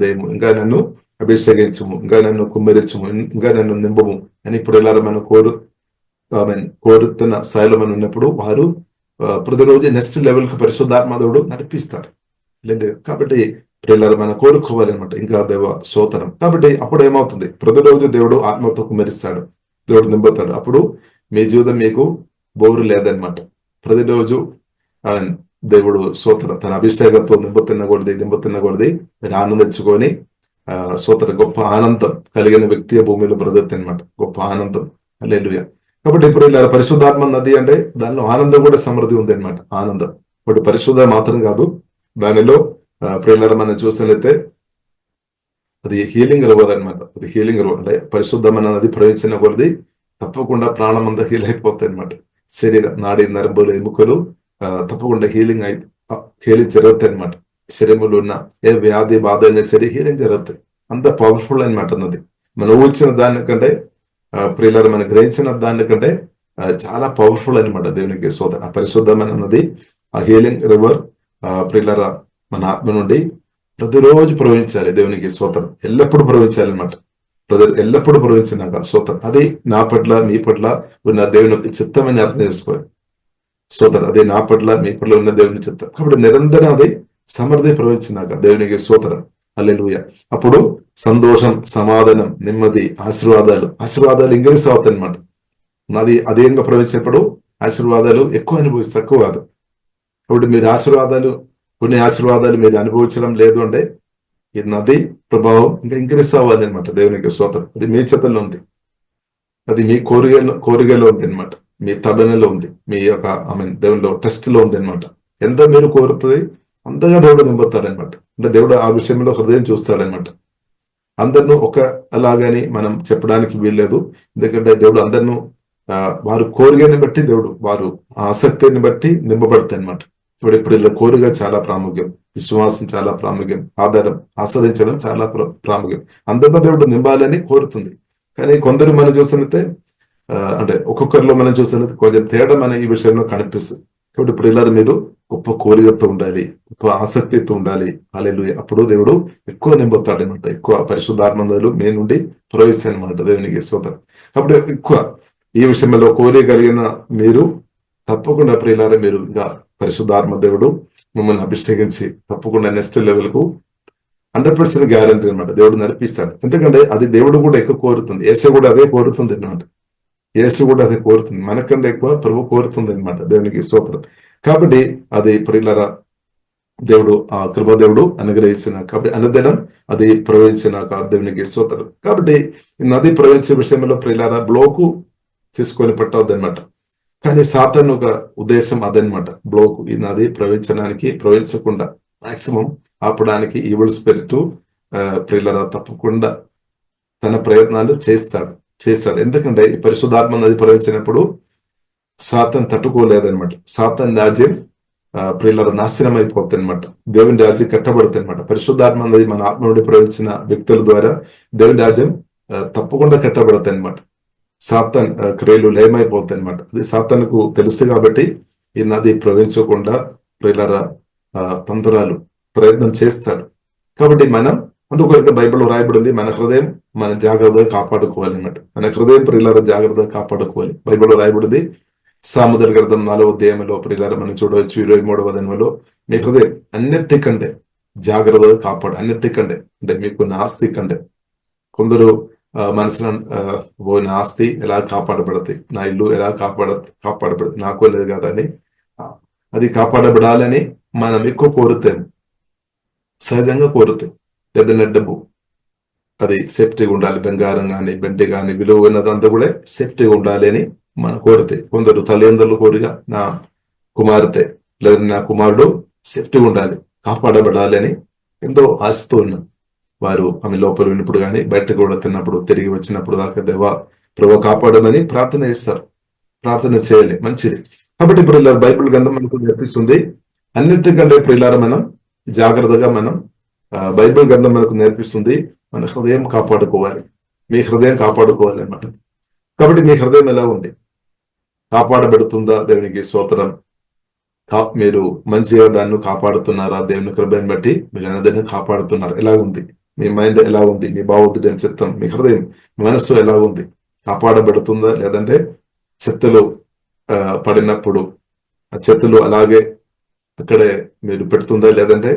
దయము, ఇంకా నన్ను అభిషేకించము, ఇంకా నన్ను కుమ్మరించము, ఇంకా నన్ను నింపము అని ప్రియులారా మనం కోరుతున్న స్థాయిలో మనం ఉన్నప్పుడు వారు ప్రతిరోజు నెక్స్ట్ లెవెల్ కి పరిశుద్ధాత్మ దేవుడు నడిపిస్తారు. లేదు కాబట్టి ప్రియులారా మనం కోరుకోవాలి అనమాట. ఇంకా దేవ స్తోత్రం. కాబట్టి అప్పుడు ఏమవుతుంది, ప్రతిరోజు దేవుడు ఆత్మతో కుమరిస్తాడు, దేవుడు నింపుతాడు. అప్పుడు మీ జీవితం మీకు బోరు లేదనమాట. ప్రతిరోజు ఆ, దేవుడు స్తోత్రం తన అభిషేకంతో నింపుతున్న కొలది మీరు ఆనందించుకొని స్తోత్రం గొప్ప ఆనందం కలిగిన వ్యక్తి భూమిలో బ్రతుకుతుంది అనమాట. గొప్ప ఆనందం. హల్లెలూయా. కాబట్టి ఇప్పుడు ఇలా పరిశుద్ధాత్మ నది అంటే దానిలో ఆనందం కూడా సమృద్ధి ఉంది అనమాట. ఆనందం ఇప్పుడు పరిశుద్ధ మాత్రం కాదు, దానిలో ప్రియులారా మనం చూసినట్లయితే అది హీలింగ్ రివర్ అనమాట. అది హీలింగ్ రివర్ అంటే పరిశుద్ధమైన నది ప్రవహించిన కొలది తప్పకుండా ప్రాణం అంతా హీల్ అయిపోతాయి అనమాట. శరీరం, నాడి, నరములు, ఎముకలు తప్పకుండా హీలింగ్ జరుగుతాయి అనమాట. శరీరంలో ఉన్న ఏ వ్యాధి బాధ అయినా సరే హీలింగ్ జరుగుతాయి. అంత పవర్ఫుల్ అనమాట నది. మనం ఊహించిన దానికంటే ప్రియులారా మనం గ్రహించిన దానికంటే చాలా పవర్ఫుల్ అనమాట. దేవునికి స్తోత్రం. ఆ పరిశుద్ధమైన నది, ఆ హీలింగ్ రివర్ ప్రియులారా మన ఆత్మ నుండి ప్రతిరోజు ప్రవహించాలి. దేవునికి స్తోత్రం. ఎల్లప్పుడూ ప్రవహించాలి అనమాట. ఎల్లప్పుడూ ప్రవహించినాక స్తోత్రం. అది నా పట్ల మీ పట్ల ఉన్న దేవుని యొక్క చిత్తమని అర్థం చేసుకోవాలి. స్తోత్రం. అది నా పట్ల మీ పట్ల ఉన్న దేవుని చిత్తం. కాబట్టి నిరంతరం అది సమృద్ధి ప్రవహించినాక దేవునికి స్తోత్రం. హల్లెలూయా. అప్పుడు సంతోషం, సమాధానం, నెమ్మది, ఆశీర్వాదాలు ఇంక్రీస్ అవుతాయి అనమాట. నాది అధికంగా ప్రవహించినప్పుడు ఆశీర్వాదాలు ఎక్కువ అనుభవిస్తే తక్కువ కాదు. కాబట్టి మీరు కొన్ని ఆశీర్వాదాలు మీరు అనుభవించడం లేదు అంటే ఈ నది ప్రభావం ఇంకా ఇంక్రీస్ అవ్వాలి అనమాట. దేవునికి స్తోత్రం. అది మీ చేతుల్లో ఉంది, అది మీ కోరికలో ఉంది అనమాట, మీ తబనలో ఉంది, మీ యొక్క దేవునిలో టెస్ట్ లో ఉంది అనమాట. ఎంత మీరు కోరుతుంది అంతగా దేవుడు నింపుతాడనమాట. అంటే దేవుడు ఆ విషయంలో హృదయం చూస్తాడనమాట. అందరినూ అలాగని మనం చెప్పడానికి వీల్లేదు. ఎందుకంటే దేవుడు అందరినూ వారు కోరికని బట్టి దేవుడు వారు ఆసక్తిని బట్టి నింపబడతాయి అనమాట. ఇప్పుడు ఇలా కోరిక చాలా ప్రాముఖ్యం, విశ్వాసం చాలా ప్రాముఖ్యం, ఆశ్రయించడం చాలా ప్రాముఖ్యం. అందరిలో దేవుడు నింపాలని కోరుతుంది. కానీ కొందరు మనం చూస్తున్నట్టే అంటే ఒక్కొక్కరిలో మనం చూస్తున్నట్టు కొంచెం తేడా మన ఈ విషయంలో కనిపిస్తుంది. కాబట్టి ఇప్పుడు ఇలా మీరు గొప్ప కోరికతో ఉండాలి, గొప్ప ఆసక్తితో ఉండాలి. హల్లెలూయా. అప్పుడు దేవుడు ఎక్కువ నింపుతాడు అనమాట. ఎక్కువ పరిశుద్ధాత్మలు మీ నుండి ప్రవేశిస్తాయి అనమాట. దేవునికి స్తోత్రం. కాబట్టి ఎక్కువ ఈ విషయంలో కోరిక కలిగిన మీరు తప్పకుండా ప్రియులారా మీరు ఇంకా పరిశుద్ధాత్మ దేవుడు మిమ్మల్ని అభిషేకించి తప్పకుండా నెక్స్ట్ లెవెల్ కు 100% గ్యారంటీ అనమాట. దేవుడు నడిపిస్తాడు. ఎందుకంటే అది దేవుడు కూడా ఎక్కువ కోరుతుంది. యేసు కూడా అదే కోరుతుంది అనమాట. యేసు కూడా అదే కోరుతుంది, మనకంటే ఎక్కువ ప్రభు కోరుతుంది అనమాట. దేవునికి స్తోత్రం. కాబట్టి అది ప్రియులారా దేవుడు ఆ కృపాదేవుడు అనుగ్రహించిన కాబట్టి అనుదినం అది ప్రవహించినాక దేవునికి స్తోత్రం. కాబట్టి ఈ నది ప్రవహించే విషయంలో ప్రియులారా బ్లోకు తీసుకొని పెట్టవద్దు అనమాట. కానీ సాతాను ఒక ఉద్దేశం అదనమాట. బ్లోక్ ఈ నది ప్రవహించకుండా మాక్సిమం ఆపడానికి ఈవిల్ స్పిరిట్ ప్రియులారా తప్పకుండా తన ప్రయత్నాలు చేస్తాడు. ఎందుకంటే ఈ పరిశుద్ధాత్మ నది ప్రవహించినప్పుడు సాతాను తట్టుకోలేదనమాట. సాతాను రాజ్యం ప్రియులారా నాశనం అయిపోతుంది అనమాట. దేవుని రాజ్యం కట్టబడుతుంది అనమాట. పరిశుద్ధాత్మ నది మన ఆత్మ నుండి ప్రవహించిన వ్యక్తుల ద్వారా దేవుని రాజ్యం తప్పకుండా కట్టబడుతుంది అనమాట. సాతాన్ క్రియలు లేమైపోతాయి అనమాట. అది సాతానుకు తెలుసు. కాబట్టి ఈ నది ప్రవహించకుండా ప్రియులారా తంత్రాలు ప్రయత్నం చేస్తాడు. కాబట్టి మనం అందుకొరకు బైబిల్లో రాయబడింది, మన హృదయం మన జాగ్రత్తగా కాపాడుకోవాలి అనమాట. మన హృదయం ప్రియులారా జాగ్రత్తగా కాపాడుకోవాలి. బైబిల్లో రాయబడింది సాముద్ర గ్రంథం 4వ అధ్యాయంలో ప్రియులారా మనం చూడవచ్చు 23వ వచనంలో మీ హృదయం అన్నిటికంటే జాగ్రత్తగా కాపాడు. అన్నిటికంటే అంటే మీకున్న ఆస్తి కంటే. కొందరు మనసులో నా ఆస్తి ఎలా కాపాడబడతాయి, నా ఇల్లు ఎలా కాపాడబడదు, నాకు లేదు కదా అని అది కాపాడబడాలని మనం ఎక్కువ కోరుతాము, సహజంగా కోరుతాయి. లేదంటే డబ్బు అది సేఫ్టీగా ఉండాలి, బంగారం కానీ బెండి కానీ విలువ ఉన్నదంతా కూడా సేఫ్టీగా ఉండాలి అని మనం కోరుతాయి. కొందరు తల్లిదండ్రులు కోరిక నా కుమార్తె లేదా నా కుమారుడు సేఫ్టీగా ఉండాలి, కాపాడబడాలి అని ఎంతో ఆశతో ఉన్నాం. వారు ఆమె లోపల విన్నప్పుడు కానీ బయటకు కూడా తిన్నప్పుడు తిరిగి వచ్చినప్పుడు దాకా దేవా ప్రభు కాపాడమని ప్రార్థన చేస్తారు. ప్రార్థన చేయాలి, మంచిది. కాబట్టి ఇప్పుడు ఇలా బైబిల్ గ్రంథం మనకు నేర్పిస్తుంది అన్నిటికంటే ప్రియులారా మనం జాగ్రత్తగా మనం బైబిల్ గ్రంథం మనకు నేర్పిస్తుంది మన హృదయం కాపాడుకోవాలి. మీ హృదయం కాపాడుకోవాలి అన్నమాట. కాబట్టి మీ హృదయం ఎలా ఉంది, కాపాడబెడుతుందా? దేవునికి స్తోత్రం. మీరు మంచిగా దాన్ని కాపాడుతున్నారా? దేవుని కృపను బట్టి మీరు అన్నదాన్ని కాపాడుతున్నారు. ఎలా ఉంది మీ మైండ్, ఎలా ఉంది మీ భావోద్రేకం, చిత్తం, మీ హృదయం, మీ మనస్సు ఎలా ఉంది? కాపాడబడుతుందా? లేదంటే చెత్తలు పడినప్పుడు ఆ చెత్తలు అలాగే అక్కడే మీరు పెడుతుందా? లేదంటే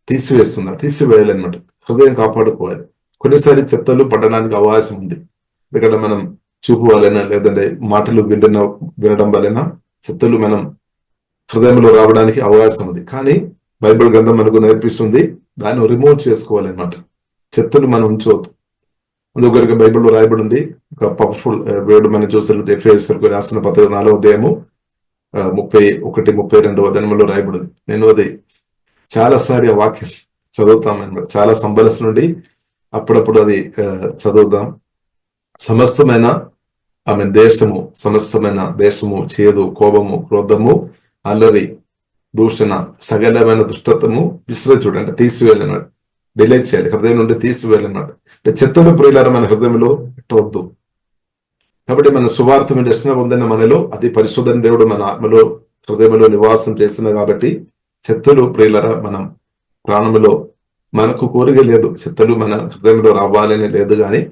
తీసివేయాలన్నమాట. హృదయం కాపాడుకోవాలి. కొన్నిసారి చెత్తలు పడడానికి అవకాశం ఉంది. ఎందుకంటే మనం చూపు వలన లేదంటే మాటలు వినడం వలన చెత్తలు మనం హృదయంలో రావడానికి అవకాశం ఉంది. కానీ బైబిల్ గ్రంథం మనకు నేర్పిస్తుంది దాన్ని రిమూవ్ చేసుకోవాలన్నమాట. చెత్తలు మనం ఉంచవద్దు. అందుకొరకు బైబిల్లో రాయబడి ఉంది ఒక పవర్ఫుల్ వేడు మనం చూసినట్లయితే ఎఫెసీయులకు రాసిన పత్రిక 4వ అధ్యాయము 31-32 వచనంలో రాయబడింది. నేను అది చాలాసారి ఆ వాక్యం చదువుతామన్నమాట. చాలా సంబలస్ నుండి అప్పుడప్పుడు అది చదువుదాం. సమస్తమైన దేశము చేదు, కోపము, క్రోధము, అల్లరి, దూషణ, సకలమైన దుష్టత్వము విసర్జించుడు అంటే తీసివేయాలన్నమాట. డిలీట్ చేయాలి, హృదయం నుండి తీసివేయాలన్నమాట. అంటే చెత్తను ప్రియులారా మన హృదయంలో పెట్టవద్దు. కాబట్టి మన సువార్త మీద రక్షణ పొందిన మనలో అతి పరిశుద్ధమైన దేవుడు మన ఆత్మలో హృదయంలో నివాసం చేస్తున్నా కాబట్టి చెత్తలు ప్రియులారా మనం ప్రాణంలో మనకు కోరిక లేదు, చెత్తలు మన హృదయంలో రావాలని లేదు. కానీ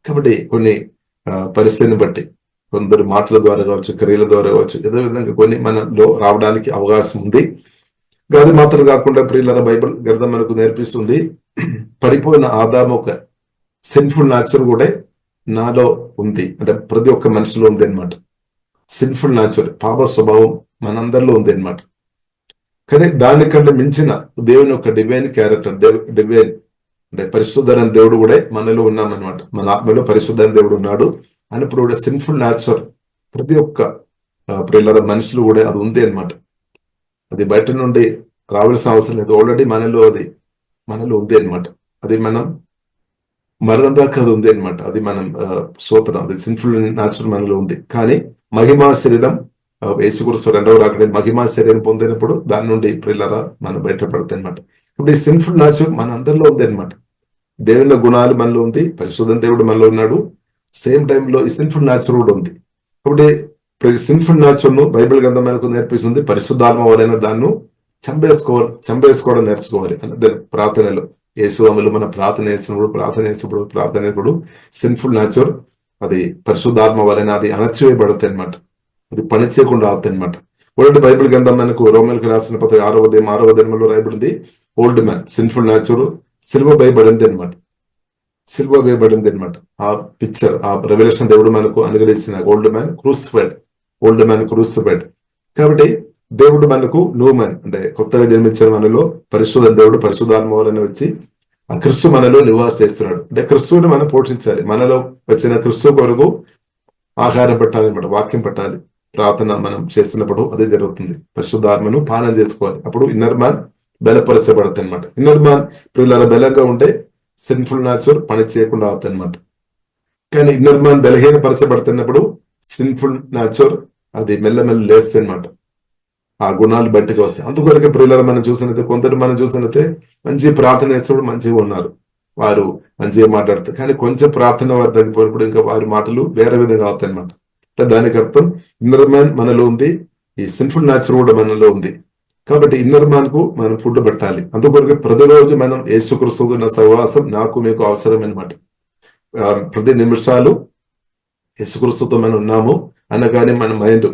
కాబట్టి కొన్ని పరిస్థితిని బట్టి కొందరు మాటల ద్వారా కావచ్చు, క్రియల ద్వారా కావచ్చు, ఏదో విధంగా కొన్ని మనలో రావడానికి అవకాశం ఉంది. అది మాత్రం కాకుండా ప్రియులారా బైబిల్ గ్రంథం మనకు నేర్పిస్తుంది పడిపోయిన ఆదాము ఒక సిన్ఫుల్ నేచర్ కూడా నాలో ఉంది, అంటే ప్రతి ఒక్క మనిషిలో ఉంది అనమాట. సిన్ఫుల్ నేచర్, పాప స్వభావం మనందరిలో ఉంది అనమాట. కానీ దానికంటే మించిన దేవుని యొక్క డివైన్ క్యారెక్టర్, డివైన్ అంటే పరిశుద్ధమైన దేవుడు కూడా మనలో ఉన్నామన్నమాట. మన ఆత్మలో పరిశుద్ధమైన దేవుడు ఉన్నాడు అన్నప్పుడు కూడా సిన్ఫుల్ నేచర్ ప్రతి ఒక్క ప్రియులారా మనుషులు కూడా అది ఉంది అనమాట. అది బయట నుండి రావాల్సిన అవసరం లేదు, ఆల్రెడీ మనలో ఉంది అనమాట. అది మనం మరణం దాకా అది ఉంది అనమాట. అది మనం సోతరం, అది సిన్ఫుల్ నేచర్ మనలో ఉంది. కానీ మహిమా శరీరం యేసుక్రీస్తు రెండవ రాకడ మహిమా శరీరం పొందినప్పుడు దాని నుండి ప్రియులారా మనం బయటపడతాయి అనమాట. ఇప్పుడు ఈ సిన్ఫుల్ నేచర్ మన అందరిలో ఉంది అనమాట. దేవుని గుణాలు మనలో ఉంది, పరిశుద్ధ దేవుడు మనలో ఉన్నాడు. సేమ్ టైంలో ఈ సిన్ఫుల్ నేచర్ కూడా ఉంది. కాబట్టి సిన్ఫుల్ నేచర్ ను బైబిల్ గ్రంథం మనకు నేర్పిస్తుంది. పరిశుద్ధాత్మ వలన దాన్ని చంపేసుకోవడం నేర్చుకోవాలి. అంటే ప్రార్థనలో యేసువాములు మన ప్రార్థన చేసినప్పుడు సిన్ఫుల్ నేచర్ అది పరిశుద్ధాత్మ వలన అది అణచివేయబడుతుంది అనమాట. అది పని చేయకుండా అవుతుంది అనమాట. ఓల్డ్ బైబిల్ గ్రంథం మనకు రోమిలకు రాసిన పత్రిక 6వ అధ్యాయంలో రాయబడింది. ఓల్డ్ మ్యాన్ సిన్ఫుల్ నేచర్ సిల్వ వేయబడింది అనమాట. ఆ పిక్చర్, ఆ రెవల్యూషన్ దేవుడు మనకు అనుగ్రహించిన ఓల్డ్ మ్యాన్ క్రూసిఫైడ్. కాబట్టి దేవుడు మనకు న్యూ మ్యాన్ అంటే కొత్తగా జన్మించిన మనలో పరిశుద్ధ దేవుడు పరిశుద్ధాత్మ వలన వచ్చి ఆ క్రిస్తు మనలో నివాస చేస్తున్నాడు. అంటే క్రిస్తువుని మనం పోషించాలి. మనలో వచ్చిన క్రిస్తు కొరకు ఆహారం పెట్టాలి అనమాట, వాక్యం పెట్టాలి. ప్రార్థన మనం చేస్తున్నప్పుడు అదే జరుగుతుంది. పరిశుద్ధాత్మను పాలన చేసుకోవాలి. అప్పుడు ఇన్నర్ మ్యాన్ బలపరచబడుతుంది అనమాట. ఇన్నర్ మ్యాన్ పిల్లల బలంగా ఉంటే సిన్ఫుల్ నేచర్ పని చేయకుండా అవుతుంది అనమాట. కానీ ఇన్నర్ మ్యాన్ బలహీనపరచబడుతున్నప్పుడు సిన్ఫుల్ నేచర్ అది మెల్లమెల్ల లేస్తుంది అనమాట. ఆ గుణాలు బయటకు వస్తాయి. అందుకొరకే ప్రియులారా కొందరు మనం చూసినట్లయితే మంచి ప్రార్థన చేసినప్పుడు మంచిగా ఉన్నారు, వారు మంచిగా మాట్లాడతారు. కానీ కొంచెం ప్రార్థన వారు తగ్గిపోయినప్పుడు ఇంకా వారి మాటలు వేరే విధంగా అవుతాయి అనమాట. అంటే దానికి అర్థం ఇన్నర్ మ్యాన్ మనలో ఉంది, ఈ సిన్ఫుల్ నేచర్ కూడా మనలో ఉంది. కాబట్టి ఇన్నర్ మ్యాన్ కు మనం ఫుడ్ పెట్టాలి. అందుకొరకు ప్రతిరోజు మనం యేసుక్రీస్తుతో ఉన్న సహవాసం నాకు మీకు అవసరం అనమాట. ప్రతి నిమిషాలు యేసుక్రీస్తుతో మనం ఉన్నాము అనగానే మన మైండ్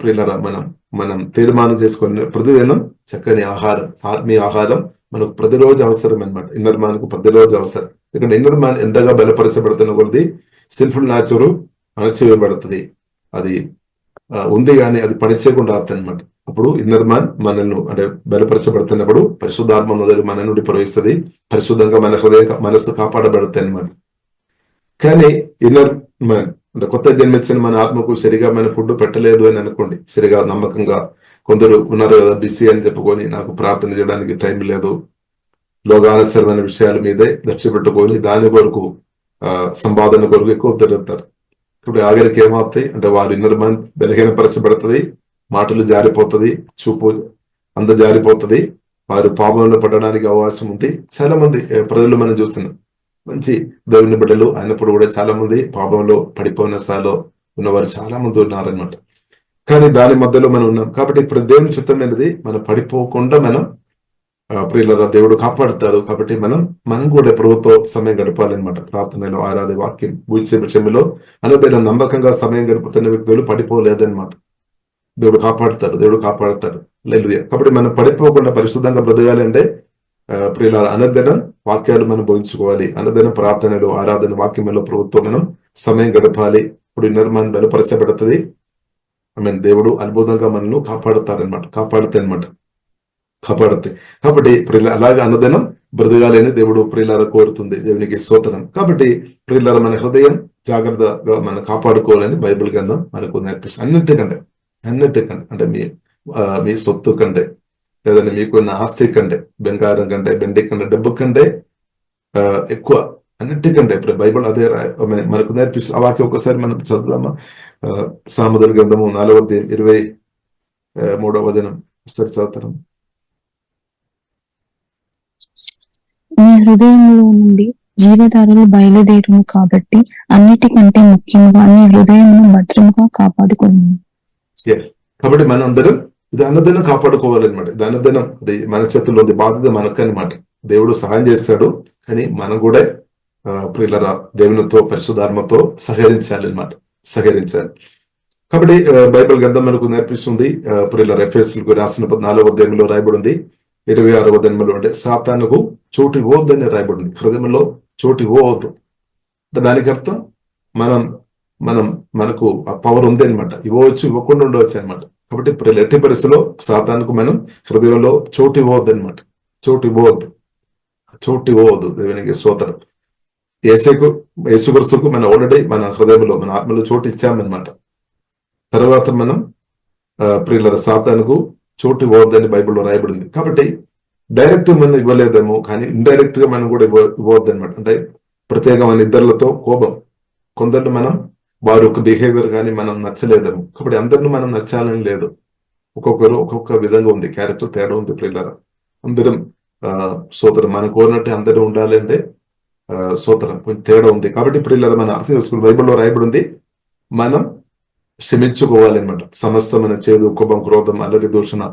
ప్రియులారా మనం తీర్మానం చేసుకుని ప్రతిదినం చక్కని ఆహారం, ఆత్మీయ ఆహారం మనకు ప్రతిరోజు అవసరం అనమాట. ఇన్నర్ మ్యాన్ కు ప్రతిరోజు అవసరం. ఎందుకంటే ఇన్నర్ మ్యాన్ ఎంతగా బలపరచబడుతున్న కొద్ది సిన్ఫుల్ నేచర్ అణచివేయబడుతుంది. అది ఉంది కానీ అది పని చేయకుండా అవుతుంది అనమాట. అప్పుడు ఇన్నర్ మ్యాన్ మనల్ని అంటే బలపరచబడుతున్నప్పుడు పరిశుద్ధాత్మ మొదలు మన నుండి ప్రవహిస్తుంది. పరిశుద్ధంగా మన మనస్సు కాపాడబడుతుంది అనమాట. కానీ ఇన్నర్ మ్యాన్ అంటే కొత్త జన్మించిన మన ఆత్మకు సరిగా మన ఫుడ్ పెట్టలేదు అని అనుకోండి, సరిగా నమ్మకంగా కొందరు ఉన్నారు కదా, బిజీ అని చెప్పుకొని నాకు ప్రార్థన చేయడానికి టైం లేదు, లోకానుసరమైన విషయాల మీదే లక్ష్య పెట్టుకొని దాని కొరకు సంపాదన కొరకు ఎక్కువ తిరుగుతారు. ఇప్పుడు ఆఖరికి ఏమవుతాయి అంటే వారు ఇన్నర్ మ్యాన్ బలహీనపరచబడుతుంది, మాటలు జారిపోతుంది, చూపు అంత జారిపోతుంది, వారు పాపంలో పడడానికి అవకాశం ఉంది. చాలా మంది ప్రజలు మనం చూస్తున్నాం, మంచి దేవుని బిడ్డలు అయినప్పుడు కూడా చాలా మంది పాపంలో పడిపోయిన స్థాయిలో ఉన్నవారు చాలా మంది ఉన్నారనమాట. కానీ దాని మధ్యలో మనం ఉన్నాం. కాబట్టి ఇప్పుడు దేవుని చిత్తం అనేది మనం పడిపోకుండా మనం ప్రియులారా దేవుడు కాపాడుతారు. కాబట్టి మనం కూడా ప్రభుత్వ సమయం గడపాలన్నమాట. ప్రార్థనలో, ఆరాధన, వాక్యం పూజే విషయంలో అనేది నమ్మకంగా సమయం గడుపుతున్న వ్యక్తులు పడిపోలేదన్నమాట. దేవుడు కాపాడుతారు. హల్లెలూయా. కాబట్టి మనం పడిపోకుండా పరిశుద్ధంగా బ్రతకాలి అంటే ప్రియుల అనుదినం వాక్యాలు మనం బోధించుకోవాలి. అనుదినం ప్రార్థనలు, ఆరాధన, వాక్యంలో ప్రభుత్వం మనం సమయం గడపాలి. ఇప్పుడు నిర్మాణం బలపరచబడుతుంది. దేవుడు అద్భుతంగా మనల్ని కాపాడుతారనమాట, కాపాడుతాయి. కాబట్టి ప్రియుల అలాగే అనుదినం బ్రతకాలని దేవుడు ప్రియులార కోరుతుంది. దేవునికి స్తోత్రం. కాబట్టి ప్రియులార మన హృదయం జాగ్రత్తగా మనం కాపాడుకోవాలని బైబిల్ గ్రంథం మనకు నేర్పిస్తుంది. అన్నిటికంటే అంటే మీ సొత్తు కంటే, లేదంటే మీకున్న ఆస్తి కంటే, బంగారం కంటే, వెండి కంటే, డబ్బు కంటే ఎక్కువ, అన్నిటికంటే బైబిల్ అదే మనకు నేర్పిస్తుంది. ఆ వాక్యం ఒకసారి మనం చదువుదామా? సామెతల గ్రంథము 4:23 ఒకసారి చదువుతాం. మీ హృదయంలో నుండి జీవధారలు బయలుదేరును కాబట్టి అన్నిటికంటే ముఖ్యంగా నీ హృదయమును భద్రముగా కాపాడుకోండి. కాబట్టి మన అందరం ఇది అన్నదినం కాపాడుకోవాలన్నమాట. ఇది అన్నదినం, అది మన చేతుల్లో ఉంది, బాధ్యత మనకు అనమాట. దేవుడు సహాయం చేస్తాడు, కానీ మనం కూడా ప్రియులరా దేవునితో పరిశుద్ధాత్మతో సహకరించాలి. కాబట్టి బైబిల్ గ్రంథం మనకు నేర్పిస్తుంది. ప్రియులరా ఎఫెసీయులకు రాసిన 4వ అధ్యాయంలో రాయబడింది 26వ అధ్యాయంలో, అంటే సాతానుకు చోటు ఇవ్వద్దని రాయబడింది. హృదయంలో చోటు ఇవ్వవద్దు అంటే దానికి అర్థం మనకు ఆ పవర్ ఉంది అనమాట. ఇవ్వచ్చు, ఇవ్వకుండా ఉండవచ్చు అనమాట. కాబట్టి ఎట్టి పరిస్థితిలో సాతానుకు మనం హృదయంలో చోటు ఇవ్వవద్దు అనమాట. చోటు ఇవ్వవద్దు. దేవునికి స్తోత్రం. యేసుక్రీస్తుకు మనం ఆల్రెడీ మన హృదయంలో, మన ఆత్మలో చోటు ఇచ్చామన్నమాట. తర్వాత మనం ప్రియుల సాతానుకు చోటు ఇవ్వద్దని బైబిల్లో రాయబడింది. కాబట్టి డైరెక్ట్ మనం ఇవ్వలేదేమో, కానీ ఇండైరెక్ట్ గా మనం కూడా ఇవ్వద్దు అనమాట. అంటే ప్రత్యేకమైన ఇద్దరులతో కోపం, కొందరు మనం వారి యొక్క బిహేవియర్ కానీ మనం నచ్చలేదేమో. కాబట్టి అందరిని మనం నచ్చాలని లేదు. ఒక్కొక్కరు ఒక్కొక్క విధంగా ఉంది, క్యారెక్టర్ తేడా ఉంది. ప్రియులారా అందరం సోదరం మనం కోరినట్టు అందరూ ఉండాలి అంటే సోదరం కొంచెం తేడా ఉంది. కాబట్టి ప్రియులారా మనం అర్థం చేసుకుని బైబిల్లో రాయబడింది మనం క్షమించుకోవాలి అనమాట. సమస్తమైన చేదు, కోపం, క్రోధం, అల్లరి, దూషణ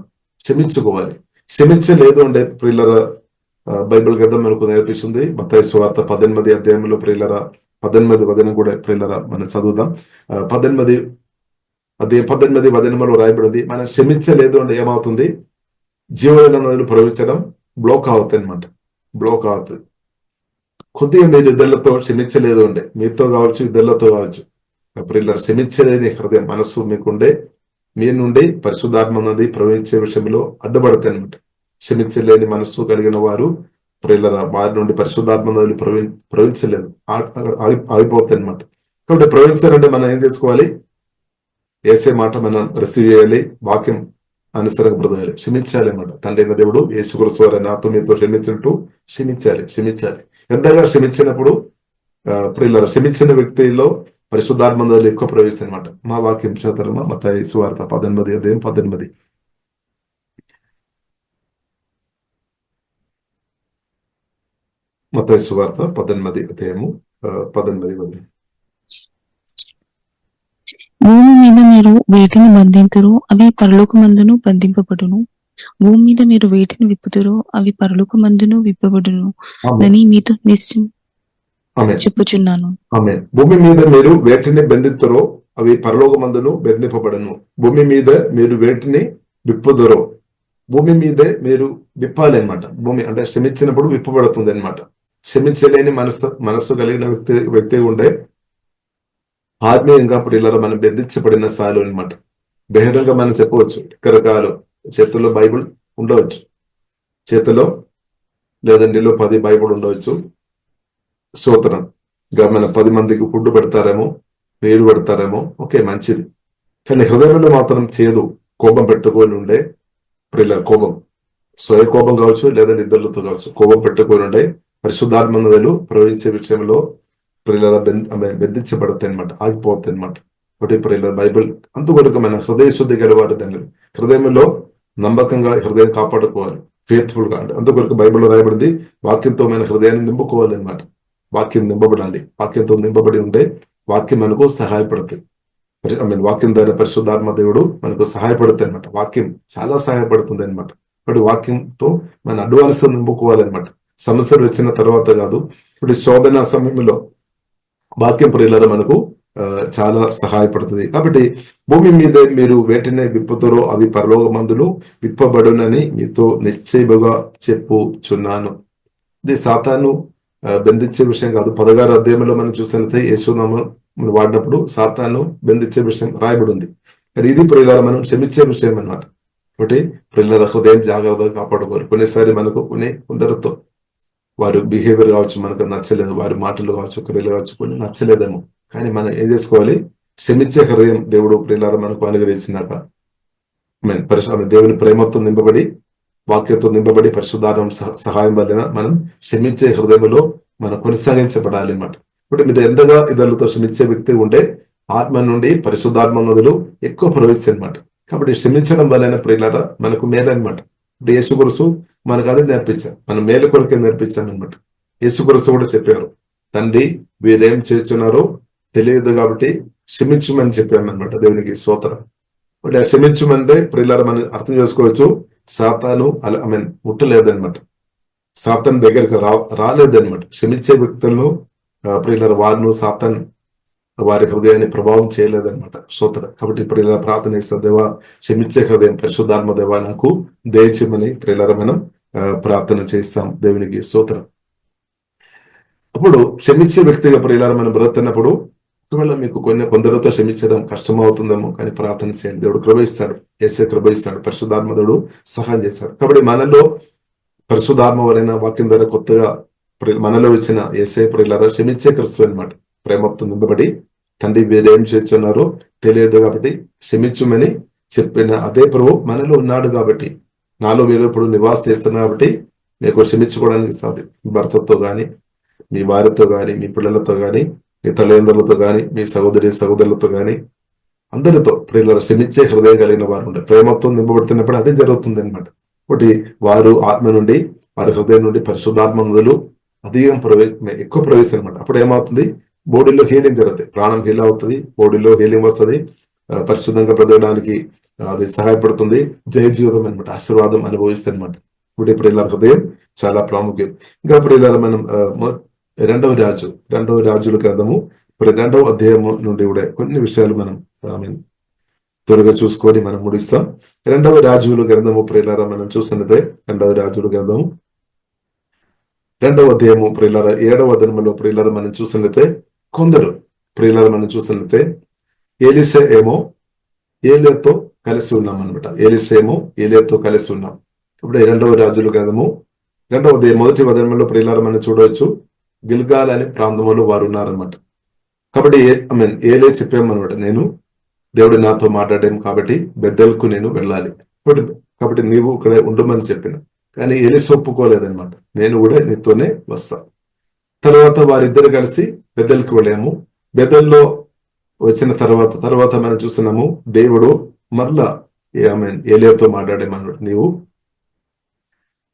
క్షమించుకోవాలి. క్షమించలేదు అంటే ప్రియులారా బైబిల్ గ్రంథం మనకు నేర్పిస్తుంది. మత్తయి సువార్త 18వ అధ్యాయంలో ప్రియులారా 18వ వచనం కూడా ప్రియులారా మనం చదువుదాం. 18వ వచనంలో రాయబడింది మనం క్షమించలేదు అంటే ఏమవుతుంది? జీవజల నదులు ప్రవహించడం బ్లాక్ అవుతాయి అనమాట. బ్లాక్ అవుతుంది. కొద్దిగా మీరు ఇద్దరితో క్షమించలేదు అంటే, మీతో కావచ్చు, ఇద్దరితో కావచ్చు, ప్రియులారా క్షమించలేని హృదయం, మనస్సు మీకుండే, మీ నుండి పరిశుద్ధాత్మ నది ప్రవహించే విషయంలో అడ్డుపడతాయి అనమాట. క్షమించలేని మనస్సు కలిగిన వారు ప్రియులారా వారి నుండి పరిశుద్ధాత్మ నదులు ప్రవహించలేదు, ఆగిపోతాయి అనమాట. కాబట్టి ప్రవహించాలంటే మనం ఏం చేసుకోవాలి? ఏసే మాట మనం రిసీవ్ చేయాలి, వాక్యం అనుసరంగా బ్రతకాలి, క్షమించాలి అన్నమాట. తండ్రి అయిన దేవుడు యేసుక్రీస్తు వారు నాతో మీతో క్షమించినట్టు క్షమించాలి. ఎంతగా క్షమించినప్పుడు ప్రియులారా క్షమించిన వ్యక్తిలో పరిశుద్ధాత్మ నదులు ఎక్కువ ప్రవేశిస్తాయి అనమాట. మా వాక్యం చేతరమా? మత్తయి సువార్త 18వ అధ్యాయం 18. మత్తయి సువార్త 18వ అధ్యాయము 18. భూమి మీద మీరు వేటిని బంధింతురో అవి పరలోకమందును బంధింపబడును, భూమి మీద మీరు వేటిని విప్పుతురో అవి పరలోకమందును విప్పబడును అని మీతో నిశ్చయం చెప్పుచున్నాను. భూమి మీద మీరు వేటిని బంధితురో అవి పరలోకమందును బంధింపబడును, భూమి మీద మీరు వేటిని విప్పుదురో, భూమి మీదే మీరు విప్పాలి అనమాట. భూమి అంటే క్షమించినప్పుడు విప్పబడుతుంది అనమాట. క్షమించలేని మనస్సు కలిగిన వ్యక్తి ఉంటే ఆత్మీయంగా ప్రియులారా మనం బెదిరించబడిన స్థాయిలో అనమాట. బహిరంగ మనం చెప్పవచ్చు, రకరకాలు చేతుల్లో బైబుల్ ఉండవచ్చు, చేతిలో లేదంటే 10 బైబుల్ ఉండవచ్చు. స్తోత్రం. మన 10 మందికి ఫుడ్ పెడతారేమో, నీరు పెడతారేమో, ఓకే మంచిది. కానీ హృదయంలో మాత్రం చేదు, కోపం పెట్టుకొని ఉండే ప్రియుల కోపం, స్వయ కోపం కావచ్చు, లేదంటే ఇద్దరులతో కావచ్చు, కోపం పెట్టుకొని ఉండే పరిశుద్ధాత్మ నదులు ప్రవహించే విషయంలో ప్రియుల బెదిరించబడతాయి అనమాట, ఆగిపోతాయి అనమాట. ఒకటి ప్రియుల బైబిల్ అందుకొరకు మన హృదయ శుద్ధి గలవారు దాన్ని హృదయంలో నమ్మకంగా హృదయం కాపాడుకోవాలి, ఫేత్ఫుల్ గా. అంటే అందుకొరకు బైబిల్లో రాయబడింది వాక్యంతో మన హృదయాన్ని నింపుకోవాలి అనమాట. వాక్యం నింపబడాలి. వాక్యంతో నింపబడి ఉంటే వాక్యం మనకు సహాయపడుతుంది. వాక్యం ద్వారా పరిశుద్ధాత్మ దేవుడు మనకు సహాయపడుతుంది అనమాట. వాక్యం చాలా సహాయపడుతుంది అనమాట. ఇప్పుడు వాక్యంతో మన అడ్వాన్స్ నింపుకోవాలన్నమాట. సమస్యలు వచ్చిన తర్వాత కాదు, ఇప్పుడు శోధన సమయంలో వాక్యం ప్రియులారా మనకు చాలా సహాయపడుతుంది. కాబట్టి భూమి మీద మీరు వేటిని విప్పుతారో అవి పరలోకమందును విప్పబడునని మీతో నిశ్చయముగా చెప్పుచున్నాను. ఇది సాతాను బంధించే విషయం కాదు. 16వ అధ్యాయంలో మనం చూసినట్లయితే యేసునామం వాడినప్పుడు సాతాను బంధించే విషయం రాయబడి ఉంది. కానీ ఇది ప్రియులారా మనం క్షమించే విషయం అన్నమాట. ఒకటి ప్రియులారా హృదయం జాగ్రత్తగా కాపాడుకోరు. కొన్నిసారి మనకు కొందరితో వారి బిహేవియర్ కావచ్చు మనకు నచ్చలేదు, వారి మాటలు కావచ్చు, క్రియలు కావచ్చు, కొన్ని నచ్చలేదేమో. కానీ మనం ఏం చేసుకోవాలి? క్షమించే హృదయం దేవుడు ప్రియులారా మనకు అనుగ్రహించినాక దేవుని ప్రేమతో నింపబడి, వాక్యంతో నింపబడి, పరిశుద్ధాత్మ సహాయం వలన మనం క్షమించే హృదయంలో మనం కొనసాగించబడాలి అన్నమాట. ఇప్పుడు మీరు ఎంతగా ఇతరులతో క్షమించే వ్యక్తి ఉంటే ఆత్మ నుండి పరిశుద్ధాత్మ నదులు ఎక్కువ ప్రవహిస్తాయి అన్నమాట. కాబట్టి క్షమించడం వలన ప్రియులారా మనకు మేలన్నమాట. ఇప్పుడు యేసుక్రీస్తు మనకు అదే నేర్పించారు, మనం మేలు కొరకే నేర్పించాను అనమాట. యేసుక్రీస్తు కూడా చెప్పారు, తండ్రి వీరేం చేస్తున్నారో తెలియదు కాబట్టి క్షమించమని చెప్పాను అనమాట. దేవునికి స్తోత్రం. అంటే క్షమించమంటే ప్రియులారా మనం అర్థం చేసుకోవచ్చు, సాతాను ముట్టలేదనమాట, సాతాను దగ్గరికి రాలేదనమాట. క్షమించే వ్యక్తులను ప్రియులారా వారిను సాతాను వారి హృదయాన్ని ప్రభావం చేయలేదన్నమాట. స్తోత్రం. కాబట్టి ప్రియులారా ప్రార్థన చేస్తా, దేవా క్షమించే హృదయం పరిశుద్ధాత్మ దేవా నాకు దయచేయమని ప్రియులారా మనం ప్రార్థన చేస్తాం. దేవునికి స్తోత్రం. అప్పుడు క్షమించే వ్యక్తిగా ప్రియులారా మనం బ్రతున్నప్పుడు ఒకవేళ మీకు కొందరితో క్షమించడం కష్టం అవుతుందేమో, కానీ ప్రార్థన చేయండి. దేవుడు కృపయిస్తాడు, యేసే కృపయిస్తాడు, పరిశుద్ధాత్మ దేవుడు సహాయం చేస్తాడు. కాబట్టి మనలో పరిశుద్ధాత్మ వలన వాక్యం ద్వారా కొత్తగా మనలో వచ్చిన యేసే ప్రియులారా క్షమించే క్రీస్తు అన్నమాట. ప్రేమతో నింపబడి తండ్రి వీరేం చేస్తున్నారో తెలియదు కాబట్టి క్షమించుమని చెప్పిన అదే ప్రభు మనలో ఉన్నాడు కాబట్టి, నాలో మీరు ఇప్పుడు నివాస చేస్తున్నా కాబట్టి మీకు క్షమించుకోవడానికి సాధ్యం. మీ భర్తతో కానీ, మీ వారితో కానీ, మీ పిల్లలతో కానీ, మీ తల్లిదండ్రులతో కానీ, మీ సహోదరులతో కానీ, అందరితో ప్రియులారా క్షమించే హృదయం కలిగిన వారు ఉండే ప్రేమతో నింపబడుతున్నప్పుడు అదే జరుగుతుంది అనమాట. ఒకటి వారు ఆత్మ నుండి, వారి హృదయం నుండి పరిశుద్ధాత్మ నదులు అధికం ఎక్కువ ప్రవేశం అనమాట. అప్పుడు ఏమవుతుంది? బాడీలో హీలింగ్ జరుగుతుంది, ప్రాణం హీల్ అవుతుంది, బాడీలో హీలింగ్ వస్తుంది, పరిశుద్ధంగా బ్రతకడానికి అది సహాయపడుతుంది, జయ జీవితం అనమాట, ఆశీర్వాదం అనుభవిస్తుంది అనమాట. ఇప్పుడు ప్రియులారా హృదయం చాలా ప్రాముఖ్యం. ఇంకా ప్రియులారా మనం రెండవ రాజుల గ్రంథము 2వ అధ్యాయము నుండి కూడా కొన్ని విషయాలు మనం త్వరగా చూసుకొని మనం ముడిస్తాం. 2వ రాజుల గ్రంథము ప్రియులారా మనం చూస్తున్నదే 2వ రాజుల గ్రంథము 2వ అధ్యాయము ప్రియులారా 7వ వచనములో ప్రియులారా మనం చూస్తున్నట్లయితే కొందరు ప్రియులారా మనం చూస్తున్నట్లయితే ఎలీషా ఏమో ఏలియాతో కలిసి ఉన్నాం అనమాట. ఎలీషా ఏమో ఏలియాతో కలిసి ఉన్నాం. ఇప్పుడు 2వ రాజుల గ్రంథము 2వ అధ్యాయం 1వ వచనములో ప్రియులారా మనం చూడవచ్చు, గిల్గాల్ అనే ప్రాంతంలో వారు ఉన్నారనమాట. కాబట్టి ఏలే చెప్పామనమాట, నేను దేవుడు నాతో మాట్లాడాము కాబట్టి బెద్దెల్కు నేను వెళ్ళాలి, కాబట్టి నీవు ఇక్కడ ఉండమని చెప్పిన. కానీ ఎలీషా ఒప్పుకోలేదనమాట, నేను కూడా నీతోనే వస్తా. తర్వాత వారిద్దరు కలిసి బెద్దెల్కి వెళ్ళాము. బెద్దెల్లో వచ్చిన తర్వాత మనం చూస్తున్నాము, దేవుడు మరలా ఏలియాతో మాట్లాడామన్నమాట, నీవు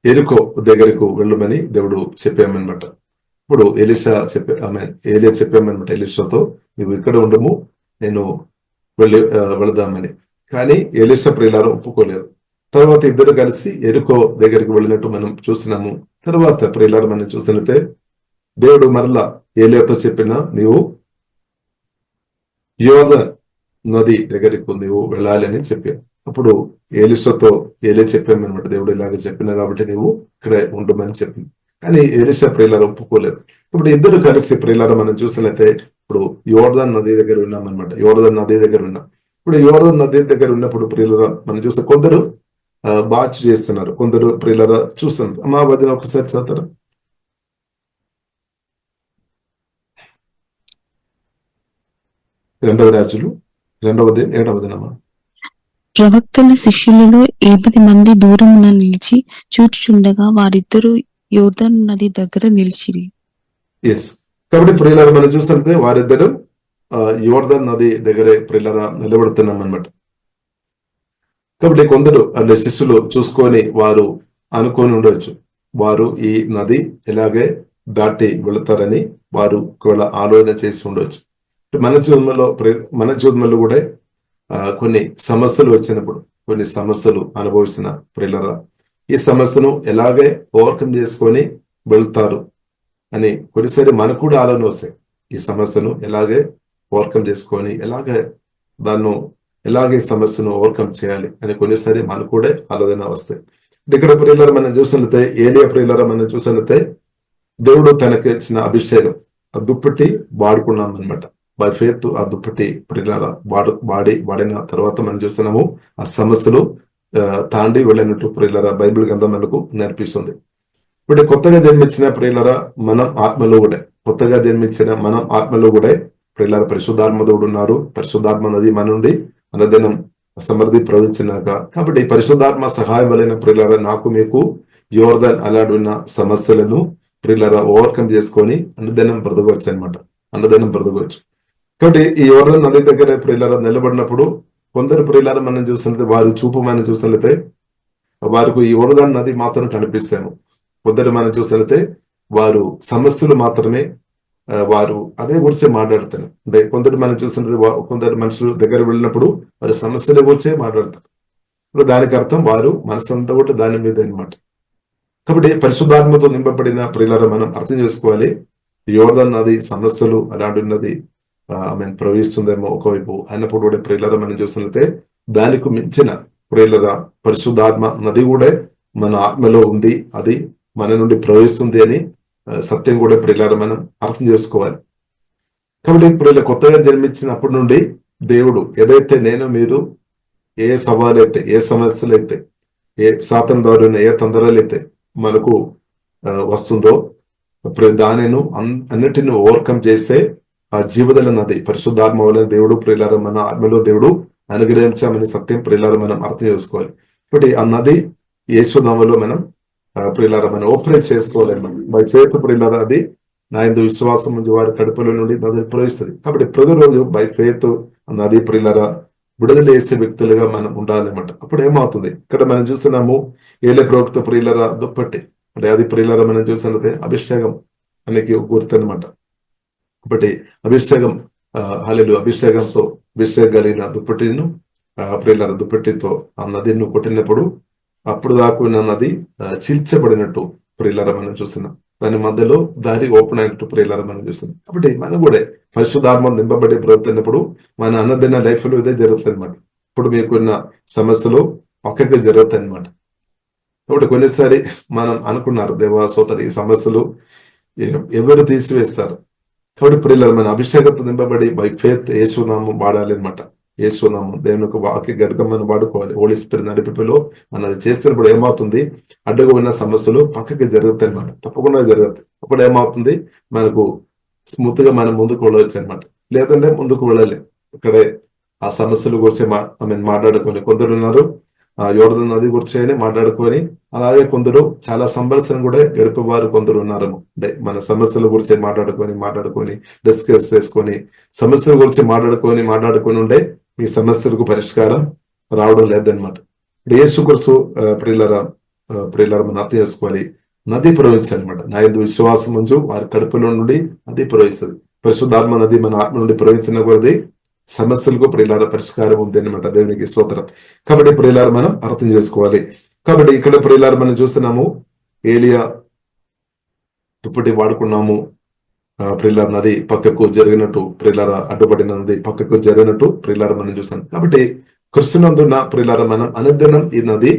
ఎరుకో దగ్గరకు వెళ్ళమని దేవుడు చెప్పామన్నమాట. ఇప్పుడు ఏలియా చెప్పామన్నమాట ఎలీషాతో, నువ్వు ఇక్కడ ఉండము, నేను వెళదామని. కానీ ఎలీషా ప్రియులారా ఒప్పుకోలేదు. తర్వాత ఇద్దరు కలిసి ఎరుకో దగ్గరికి వెళ్ళినట్టు మనం చూస్తున్నాము. తర్వాత ప్రియులారా మనం చూసినట్లయితే దేవుడు మరలా ఏలియాతో చెప్పిన, నీవు యోర్దాను నది దగ్గరకు నీవు వెళ్ళాలి అని చెప్పాను. అప్పుడు ఎలీషాతో ఏలియా చెప్పామన్నమాట, దేవుడు ఇలాగ చెప్పినా కాబట్టి నీవు ఇక్కడే ఉండమని చెప్పింది. కానీ ఎలీషా ప్రియులారా ఒప్పుకోలేదు. ఇప్పుడు ఇద్దరు కలిసి ప్రియులారా మనం చూసినట్లయితే ఇప్పుడు యోర్దాను నది దగ్గర ఉన్నామన్నమాట. యోర్దాను నది దగ్గర ఉన్నాం. ఇప్పుడు యోర్దాను నది దగ్గర ఉన్నప్పుడు ప్రియులారా మనం చూస్తే కొందరు బాచ్ చేస్తున్నారు, కొందరు ప్రియులారా చూస్తున్నారు. మా వదిన ఒకసారి చదువుతారా? 2వ రాజులు 2వ అధ్యాయం 7వ వచనం. ప్రవక్తల శిష్యులలో 80 మంది దూరమున నిలిచి చూచుచుండగా వారిద్దరూ యోర్దాను నది దగ్గర నిలిచిరి. ఎస్, కాబట్టి ప్రియులారా మనం చూస్తుంటే వారిద్దరు యోర్దాను నది దగ్గరే ప్రియులారా నిలబడుతున్నాం అన్నమాట. కాబట్టి కొందరు అంటే శిష్యులు చూసుకొని వారు అనుకొని ఉండవచ్చు, వారు ఈ నది ఎలాగే దాటి వెళతారని వారు ఒకవేళ ఆలోచన చేసి ఉండవచ్చు. మన జీవితంలో కూడా కొన్ని సమస్యలు వచ్చినప్పుడు, కొన్ని సమస్యలు అనుభవిస్తున్న ప్రియులారా ఈ సమస్యను ఎలాగే ఓవర్కమ్ చేసుకొని వెళ్తారు అని కొన్నిసారి మనకు కూడా ఆలోచన వస్తాయి. ఈ సమస్యను ఎలాగే ఓవర్కమ్ చేసుకొని ఎలాగే సమస్యను ఓవర్కమ్ చేయాలి అని కొన్నిసారి మనకు కూడా ఆలోచన వస్తాయి. ఇక్కడ ప్రియులారా మనం చూసినట్లయితే, ఏలియా ప్రియులారా మనం చూసినట్లయితే, దేవుడు తనకి ఇచ్చిన అభిషేకం ఆ దుప్పటి వాడుకున్నాం అనమాట. బై ఫెయిత్ ఆ దుప్పటి ప్రియులారా వాడిన తర్వాత మనం చూస్తున్నాము ఆ సమస్యలు తాండి వెళ్ళినట్టు ప్రియులారా బైబిల్ గ్రంథం మనకు నేర్పిస్తుంది. ఇప్పుడు కొత్తగా జన్మించిన ప్రియులారా మనం ఆత్మలో కూడా ప్రియులారా పరిశుద్ధాత్మ దేవుడు ఉన్నారు. పరిశుద్ధాత్మ నది మన నుండి అనుదినం సమృద్ధి ప్రవహించినాక, కాబట్టి పరిశుద్ధాత్మ సహాయం వలన ప్రియులారా నాకు మీకు యోర్దాన్ అలాంటి ఉన్న సమస్యలను ప్రియులారా ఓవర్కమ్ చేసుకొని అనుదినం బ్రతకవచ్చు అనమాట. కాబట్టి ఈ యోర్దాన్ నది దగ్గర ప్రియులారా నిలబడినప్పుడు కొందరు ప్రియులారా మనం చూసినట్లయితే, వారి చూపు మనం చూసినట్లయితే వారికి ఈ యోర్దాన్ నది మాత్రం కనిపిస్తాము. కొందరు మనం చూసినట్లయితే వారు సమస్యలు మాత్రమే వారు అదే గురించే మాట్లాడతారు. అంటే కొందరు మనం చూసినట్లయితే కొందరు మనుషులు దగ్గర వెళ్ళినప్పుడు వారి సమస్యల గురించే మాట్లాడతారు. ఇప్పుడు దానికి అర్థం వారు మనసంతా కూడా దాని మీద అనమాట. కాబట్టి పరిశుద్ధాత్మతో నింపబడిన ప్రియులారా మనం అర్థం చేసుకోవాలి, యోర్దాన్ నది సమస్యలు అలాంటి ఉన్నది ప్రవహిస్తుందేమో ఒకవైపు అయినప్పుడు కూడా ప్రియులారా మనం చూసినట్లయితే దానికి మించిన ప్రియులారా పరిశుద్ధాత్మ నది కూడా మన ఆత్మలో ఉంది, అది మన నుండి ప్రవహిస్తుంది అని సత్యం కూడా ప్రియులారా మనం అర్థం చేసుకోవాలి. కాబట్టి ప్రియుల కొత్తగా జన్మించినప్పటి నుండి దేవుడు ఏదైతే మీరు ఏ సవాలైతే, ఏ సమస్యలైతే, ఏ సాతాను ద్వారా ఏ తొందరలైతే మనకు వస్తుందో దానిని అన్నిటిని ఓవర్కమ్ చేసే ఆ జీవదల నది పరిశుద్ధాత్మ వలన దేవుడు ప్రియులారా మన ఆత్మలో దేవుడు అనుగ్రహించామని సత్యం ప్రియులారా మనం అర్థం చేసుకోవాలి. కాబట్టి ఆ నది యేసునామములో మనం ప్రియులారా మనం ఓపరేట్ చేసుకోవాలి. బై ఫెయిత్ ప్రియులారా అది నా యందు విశ్వాసం నుంచి వారి కడుపులో నుండి నది ప్రవహిస్తుంది. కాబట్టి ప్రతిరోజు బై ఫెయిత్ నది ప్రియులారా విడుదల చేసే వ్యక్తులుగా మనం ఉండాలన్నమాట. అప్పుడు ఏమవుతుంది, ఇక్కడ మనం చూస్తున్నాము ఏలే ప్రవక్త ప్రియులారా దుప్పటి అంటే అది ప్రియులారా మనం చూసినట్లయితే అభిషేకం అనేది గుర్తు అనమాట. కాబట్టి అభిషేకంతో కలిగిన దుప్పటిను ప్రియులారా దుప్పటితో ఆ నదిని కొట్టినప్పుడు అప్పుడు దాకున్న నది చీల్చబడినట్టు ప్రియులారా మనం చూస్తున్నాం. దాని మధ్యలో దారి ఓపెన్ అయినట్టు ప్రియులారా మనం చూస్తున్నాం. కాబట్టి మనం కూడా పరిశుద్ధాత్మ నింపబడి బ్రతుకుతున్నప్పుడు మన అన్నదిన లైఫ్ లో ఇదే జరుగుతుంది అనమాట. ఇప్పుడు మీకున్న సమస్యలు పక్కకి జరుగుతాయి అనమాట. కాబట్టి కొన్నిసారి మనం అనుకున్నారు దేవా సోదరి ఈ సమస్యలు ఎవరు తీసివేస్తారు. కాబట్టి ప్రియులారా మన అభిషేకంతో నింపబడి బై ఫెయిత్ యేసునామం వాడాలి అనమాట. యేసునామం దేవుని యొక్క వాక్య గర్గమ్మను వాడుకోవాలి. హోలీ స్పిరిట్ నడిపిలో మనం అది చేస్తున్నప్పుడు ఏమవుతుంది, అడ్డుగా ఉన్న సమస్యలు పక్కకి జరుగుతాయి అనమాట. తప్పకుండా జరుగుతాయి. అప్పుడు ఏమవుతుంది, మనకు స్మూత్ గా మనం ముందుకు వెళ్ళవచ్చు అనమాట. లేదంటే ముందుకు వెళ్ళాలి. ఇక్కడే ఆ సమస్యల గురించి మాట్లాడుకొని కొందరు ఉన్నారు యోర్దాన్ నది గురించి మాట్లాడుకొని, అలాగే కొందరు చాలా సంవత్సరం కూడా గడిపే వారు కొందరు ఉన్నారు. అంటే మన సమస్యల గురించి మాట్లాడుకొని డిస్కస్ చేసుకొని సమస్యల గురించి మాట్లాడుకొని ఉండే మీ సమస్యలకు పరిష్కారం రావడం లేదనమాట. ఇప్పుడు యేసుక్రీస్తు ప్రియులారా మనం అర్థం చేసుకోవాలి, నది ప్రవహించాలన్నమాట. నా యందు విశ్వాసం ఉంచు వారి కడుపులో నుండి నది ప్రవహిస్తుంది. పరిశుద్ధాత్మ నది మన ఆత్మ నుండి ప్రవహించిన కొద్దీ సమస్యలకు ప్రియులారా పరిష్కారం ఉంది అనమాట. దేవునికి స్తోత్రం. కాబట్టి ప్రియులారా మనం అర్థం చేసుకోవాలి. కాబట్టి ఇక్కడ ప్రియులారా మనం చూస్తున్నాము ఏలియా దుప్పటి వాడుకున్నాము, ప్రియులారా నది పక్కకు జరిగినట్టు ప్రియులారా అడ్డుపడిన నది పక్కకు జరిగినట్టు ప్రియులారా మనం చూస్తాం. కాబట్టి క్రీస్తునందున్న ప్రియులారా మనం అనుదినం ఈ నది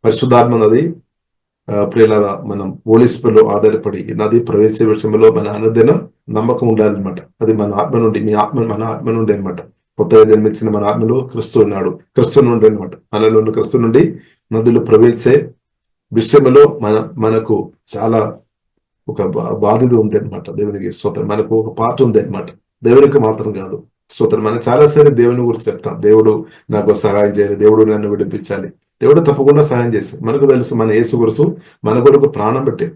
పరిశుద్ధాత్మ నది ప్రియులారా మనం పోలీసులో ఆధారపడి ఈ నది ప్రవేశ విషయంలో మన అనుదినం నమ్మకం ఉండాలన్నమాట. అది మన ఆత్మ నుండి మన ఆత్మ నుండి అనమాట. కొత్తగా జన్మించిన మన ఆత్మలో క్రీస్తు ఉన్నాడు, క్రీస్తు నుండి అనమాట. మనలో క్రీస్తు నుండి నదులు ప్రవేశించే విషయంలో మనకు చాలా ఒక బాధ్యత ఉంది అనమాట. దేవునికి స్తోత్రం. మనకు ఒక పార్ట్ ఉంది అనమాట. దేవునికి మాత్రం కాదు స్తోత్రం. మనం చాలాసారి దేవుని గురించి చెప్తాం, దేవుడు నాకు సహాయం చేయాలి, దేవుడు నన్ను విడిపించాలి. దేవుడు తప్పకుండా సహాయం చేస్తాడు. మనకు తెలుసు మన యేసు గురుసు మన కొరకు ప్రాణం పెట్టే,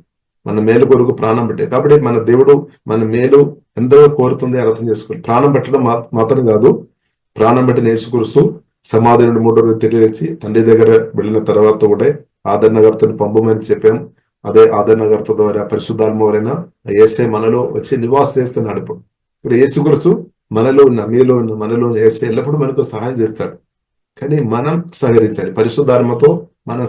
మన మేలు కొరకు ప్రాణం పెట్టే. కాబట్టి మన దేవుడు మన మేలు ఎంతో కోరుతుంది అర్థం చేసుకోవాలి. ప్రాణం పెట్టడం మాత్రం కాదు, ప్రాణం పెట్టిన యేసు గురుసు సమాధి నుండి 3 రోజులు తిరిగి తండ్రి దగ్గర వెళ్ళిన తర్వాత కూడా ఆదరణకర్తను పంపమని చెప్పాం. అదే ఆదరణకర్త ద్వారా పరిశుద్ధాత్మ వలన యేసే మనలో వచ్చి నివాసం చేస్తున్నాడు. ఇప్పుడు యేసు గురుసు మనలో ఉన్న మీలో ఉన్న మనలో యేసే ఎల్లప్పుడూ మనకు సహాయం చేస్తాడు. కానీ మనం సహకరించాలి, పరిశుద్ధాత్మతో మనం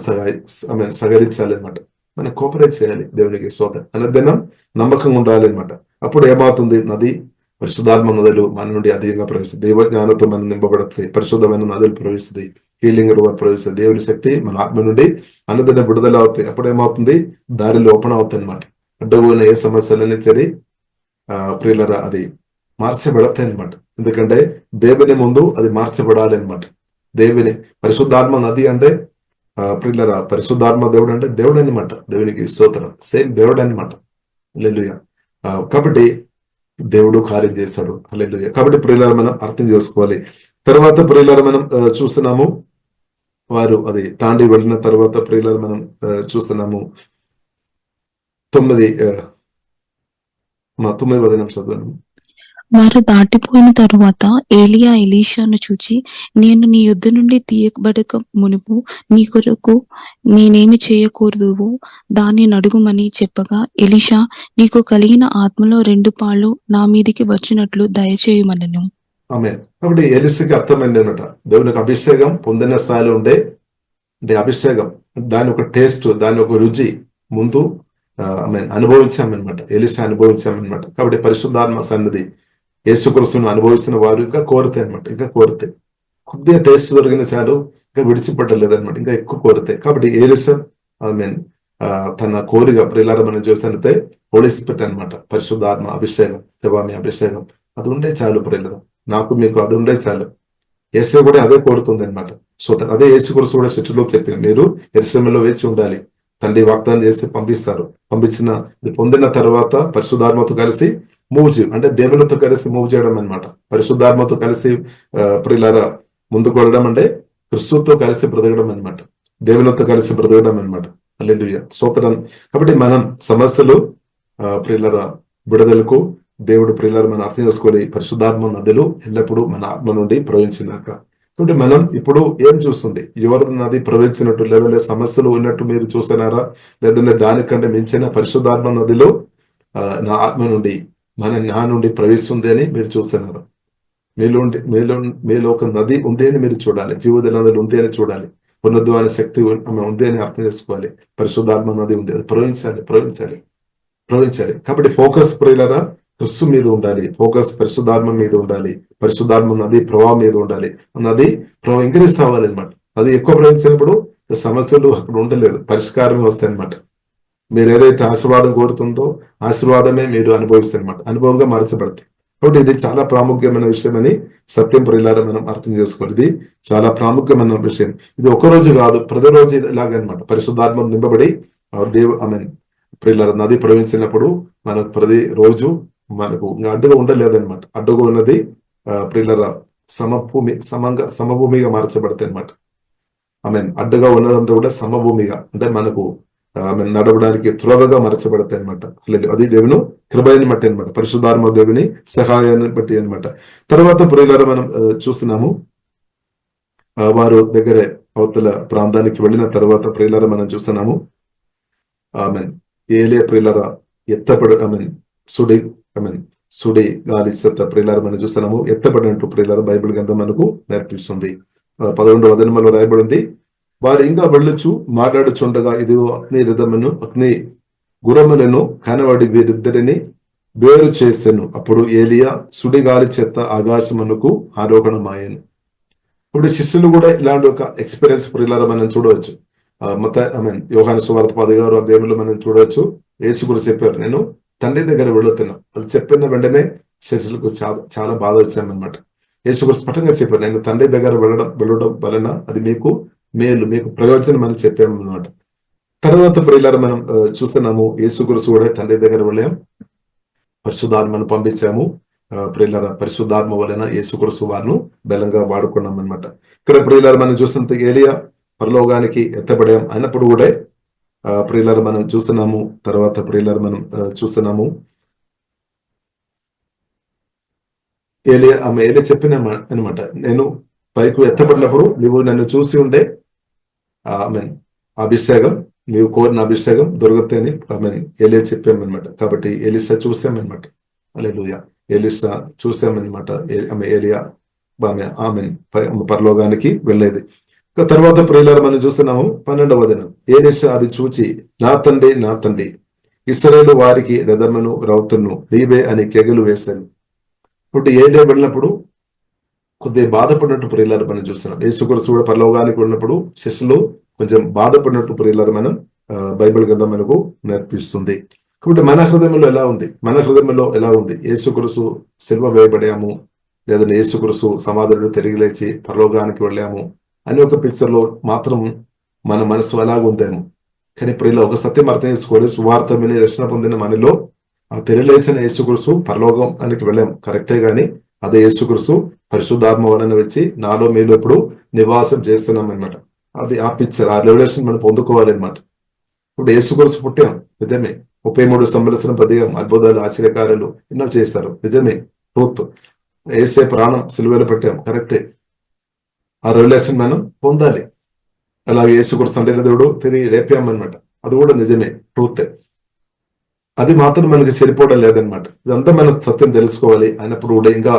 సహకరించాలి అనమాట. మనం కోఆపరేట్ చేయాలి. దేవునికి స్తోత్రం. అనుదినం నమ్మకంగా ఉండాలి అనమాట. అప్పుడు ఏమవుతుంది, నది పరిశుద్ధాత్మ నదులు మన నుండి అధికంగా ప్రవేశిస్తాయి. దైవ జ్ఞానంతో మనం నింపబడుతుంది. పరిశుద్ధమైన నదులు ప్రవేశిస్తాయి. హీలింగ్ రివర్ ప్రవేశిస్తాయి. దేవుని శక్తి మన ఆత్మ నుండి అన్నదిన విడుదల అవుతాయి. అప్పుడేమవుతుంది, దారిలో ఓపెన్ అవుతాయి అనమాట. అడ్డపోయిన ఏ సమస్యలన్నీ సరి ప్రియులరా అది మార్చబడతాయి అనమాట. ఎందుకంటే దేవుని ముందు అది మార్చబడాలి అనమాట. దేవుని పరిశుద్ధాత్మ నది అంటే ప్రియులరా, పరిశుద్ధాత్మ దేవుడు అంటే దేవుడు అనమాట. దేవునికి స్తోత్రం. సేమ్ దేవుడు అనమాట. హల్లెలూయా. కాబట్టి దేవుడు కార్యం చేస్తాడు. హల్లెలూయా. కాబట్టి ప్రియులారా మనం అర్థం చేసుకోవాలి. తర్వాత ప్రియులారా మనం చూస్తున్నాము, వారు అది తాండి వెళ్ళిన తర్వాత ప్రియులారా మనం చూస్తున్నాము 9వ వచనం చదువును. వారు దాటిపోయిన తరువాత ఏలియా ఎలీషాను చూచి, నేను నీ యుద్ధ నుండి తీయబడక మునుపు నీ కొరకు నేనేమి చేయకూడదువో దాన్ని నడుగుమని చెప్పగా, ఎలీషా, నీకు కలిగిన ఆత్మలో 2 పాళ్ళు నా మీదికి వచ్చినట్లు దయచేయమనెను. ఆమేన్. కాబట్టి ఎలీషాకి అర్థమైంది అనమాట. దేవునికి అభిషేకం పొందిన స్థాయిలో ఉండే అంటే అభిషేకం, దాని ఒక టేస్ట్, దాని ఒక రుచి ముందు అనుభవించామన్నమాట. ఎలీషా అనుభవించామన్నమాట. కాబట్టి పరిశుద్ధాత్మ సన్నిధి యేసుక్రీస్తును అనుభవిస్తున్న వారు ఇంకా కోరుతాయి అనమాట. ఇంకా కోరుతాయి. కొద్దిగా టేస్ట్ దొరికిన చాలు, ఇంకా విడిచిపెట్టలేదు అనమాట. ఇంకా ఎక్కువ కోరుతాయి. కాబట్టి ఎలీషా తన కోరిక ప్రియులారా మనం చూసినట్లయితే హోలీ స్పిరిట్ అనమాట. పరిశుద్ధాత్మ అభిషేకం, దేవామి అభిషేకం అది ఉండే చాలు ప్రియులారా. నాకు మీకు అది ఉండే చాలు. యేసు కూడా అదే కోరుతుంది అనమాట. సో అదే యేసుక్రీస్తు కూడా శిష్యులు చెప్పింది, మీరు యెరూషలేములో వేచి ఉండాలి, తండ్రి వాగ్దానం చేసి పంపించిన ఇది పొందిన తర్వాత పరిశుద్ధాత్మతో కలిసి మూవ్ చేయం, అంటే దేవునితో కలిసి మూవ్ చేయడం అనమాట. పరిశుద్ధాత్మతో కలిసి ప్రియులారా ముందుకు వెళ్ళడం అంటే క్రిస్తుతో కలిసి బ్రతకడం అనమాట. దేవునితో కలిసి బ్రతకడం అనమాట. హల్లెలూయా. స్తోత్రం. కాబట్టి మనం సమస్యలు ప్రియులారా విడుదలకు దేవుడు ప్రియులారా మనం అర్థం చేసుకోవాలి. పరిశుద్ధాత్మ నదులు ఎల్లప్పుడూ మన ఆత్మ నుండి ప్రవహించినాక. కాబట్టి మనం ఇప్పుడు ఏం చూస్తుంది, ఎవరి నది ప్రవహించినట్టు లేదా సమస్యలు ఉన్నట్టు మీరు చూస్తున్నారా, లేదంటే దానికంటే మించిన పరిశుద్ధాత్మ నదిలో నా ఆత్మ నుండి నా నుండి ప్రవేశిస్తుంది అని మీరు చూస్తున్నారు. మీలో ఒక నది ఉంది అని మీరు చూడాలి. జీవద నదులు ఉంది అని చూడాలి. పునరుద్ధరణ శక్తి ఉంది అని అర్థం చేసుకోవాలి. పరిశుద్ధాత్మ నది ఉంది, అది ప్రవహించాలి. కాబట్టి ఫోకస్ ప్రియులారా క్రిస్తు మీద ఉండాలి. ఫోకస్ పరిశుద్ధాత్మ మీద ఉండాలి. పరిశుద్ధాత్మ నది ప్రవాహం మీద ఉండాలి. నది ప్రవాహం ఇంక్రీజ్ అవ్వాలి అనమాట. అది ఎక్కువ ప్రవహించినప్పుడు సమస్యలు అక్కడ ఉండలేదు, పరిష్కారమే వస్తాయి అనమాట. మీరు ఏదైతే ఆశీర్వాదం కోరుతుందో ఆశీర్వాదమే మీరు అనుభవిస్తారు అనమాట. అనుభవంగా మార్చబడతాయి. కాబట్టి ఇది చాలా ప్రాముఖ్యమైన విషయం అని సత్యం ప్రియులారా మనం అర్థం చేసుకోవాలి. ఇది చాలా ప్రాముఖ్యమైన విషయం. ఇది ఒకరోజు కాదు, ప్రతిరోజు ఇలాగనమాట. పరిశుద్ధాత్మ నింపబడి ప్రియులారా నది ప్రవహించినప్పుడు మనకు ప్రతి రోజు మనకు అడ్డుగా ఉండలేదన్నమాట. అడ్డుగా ఉన్నది ప్రియులారా సమభూమిగా మార్చబడతాయి అనమాట. అడ్డుగా ఉన్నదంతా కూడా సమభూమిగా, అంటే మనకు నడవడానికి త్వరగా మార్చబడతాయి అనమాట. అది దేవుని కృపని బట్టి అనమాట. పరిశుద్ధాత్మ దేవుని సహాయాన్ని బట్టి అనమాట. తర్వాత ప్రియులారా మనం చూస్తున్నాము, వారు దగ్గరే అవతల ప్రాంతానికి వెళ్ళిన తర్వాత ప్రియులారా మనం చూస్తున్నాము, ఏలియా ప్రియులారా ఎత్తపడి సుడి గాలి చెత్త ప్రియులారా మనం చూస్తున్నాము. ఎత్తపడినట్టు ప్రియులారా బైబిల్ గ్రంథం మనకు నేర్పిస్తుంది. 11వ వచనంలో రాయబడింది, వారు ఇంకా వెళ్ళొచ్చు మాట్లాడుచుండగా ఇదిగో అగ్ని రథమును అగ్ని గుర్రములను కనబడి వీరిద్దరిని వేరు చేసెను. అప్పుడు ఏలియా సుడిగాలి చేత ఆకాశమునకు ఆరోహణమాయెను. ఇప్పుడు శిష్యులు కూడా ఇలాంటి ఒక ఎక్స్పీరియన్స్ ప్రియులారా మనం చూడవచ్చు. యోహాను సువార్త 16వ అధ్యాయంలో మనం చూడవచ్చు. యేసు కూడా చెప్పారు, నేను తండ్రి దగ్గర వెళుతున్నా. అది చెప్పిన వెంటనే శిష్యులకు చాలా బాధ వచ్చామన్నమాట. యేసు కూడా స్పష్టంగా చెప్పారు, నేను తండ్రి దగ్గర వెళ్ళడం వలన అది మీకు మేలు, మీకు ప్రయోజనం అని చెప్పామన్నమాట. తర్వాత ప్రియులారా మనం చూస్తున్నాము, యేసు గురుసు కూడా తండ్రి దగ్గర వెళ్ళాం, పరిశుద్ధాత్మను పంపించాము. ప్రియులారా పరిశుద్ధాత్మ వలన యేసు గురుసు వారిను బలంగా వాడుకున్నాం అనమాట. ఇక్కడ ప్రియులారా మనం చూస్తున్న ఏలియా పరలోకానికి ఎత్తబడాం అయినప్పుడు కూడా ప్రియులారా మనం చూస్తున్నాము. తర్వాత ప్రియులారా మనం చూస్తున్నాము, ఏలియా చెప్పిన అనమాట, నేను పైకి ఎత్తబడినప్పుడు నువ్వు నన్ను చూసి ఉండే అభిషేకం, నీవు కోరిన అభిషేకం దొరుకుతాయని ఏలియా చెప్పామన్నమాట. కాబట్టి ఎలీషా చూసామన్నమాట. హల్లెలూయా. ఎలీషా చూసామన్నమాట. ఏలియా ఆమె పరలోకానికి వెళ్ళేది. తర్వాత ప్రియులారా మనం చూస్తున్నాము 12వ వచనం, ఎలీషా అది చూచి నా తండ్రి ఇశ్రాయేలు వారికి రథమును రౌతును నీవే అని కేకలు వేశాను. కాబట్టి ఏలియా వెళ్ళినప్పుడు కొద్దిగా బాధపడినట్టు ప్రియులారు మనం చూస్తున్నాం. యేసుక్రీస్తు కూడా పరలోకానికి వెళ్ళినప్పుడు శిష్యులు కొంచెం బాధపడినట్టు ప్రియులారు మనం బైబిల్ గ్రంథం మనకు నేర్పిస్తుంది. కాబట్టి మన హృదయంలో ఎలా ఉంది, మన హృదయంలో ఎలా ఉంది? యేసుక్రీస్తు సిలువ వేయబడాము, లేదంటే యేసుక్రీస్తు సమాధులు తిరిగి లేచి పరలోకానికి వెళ్ళాము అని ఒక పిక్చర్ లో మాత్రం మన మనసు అలాగుందేమో. కానీ ప్రియుల ఒక సత్యం అర్థం చేసుకోవాలి. సువార్త విని రక్షణ పొందిన మనలో ఆ తిరిగిలేచిన యేసుక్రీస్తు పరలోకానికి వెళ్ళాము కరెక్టే, గాని అదే యేసుక్రీస్తు పరిశుద్ధాత్మ వలన వచ్చి నాలో మీలో ఇప్పుడు నివాసం చేస్తున్నాం అనమాట. అది ఆ పిక్చర్, ఆ రెవల్యూషన్ మనం పొందుకోవాలన్నమాట. ఇప్పుడు యేసుక్రీస్తు పుట్టాం నిజమే, 33 సంవత్సరం పదిహం అద్భుతాలు ఆశ్చర్యకార్యాలు ఎన్నో చేస్తారు నిజమే, ట్రూత్. ఏసే ప్రాణం సిలువలో పెట్టాం కరెక్టే, ఆ రెవల్యూషన్ మనం పొందాలి. అలాగే యేసుక్రీస్తు తండ్రి దేవుడు తిరిగి లేపామన్నమాట, అది కూడా నిజమే, ట్రూతే. అది మాత్రం మనకి సరిపోవడం లేదనమాట. ఇదంతా మనం సత్యం తెలుసుకోవాలి అయినప్పుడు కూడా ఇంకా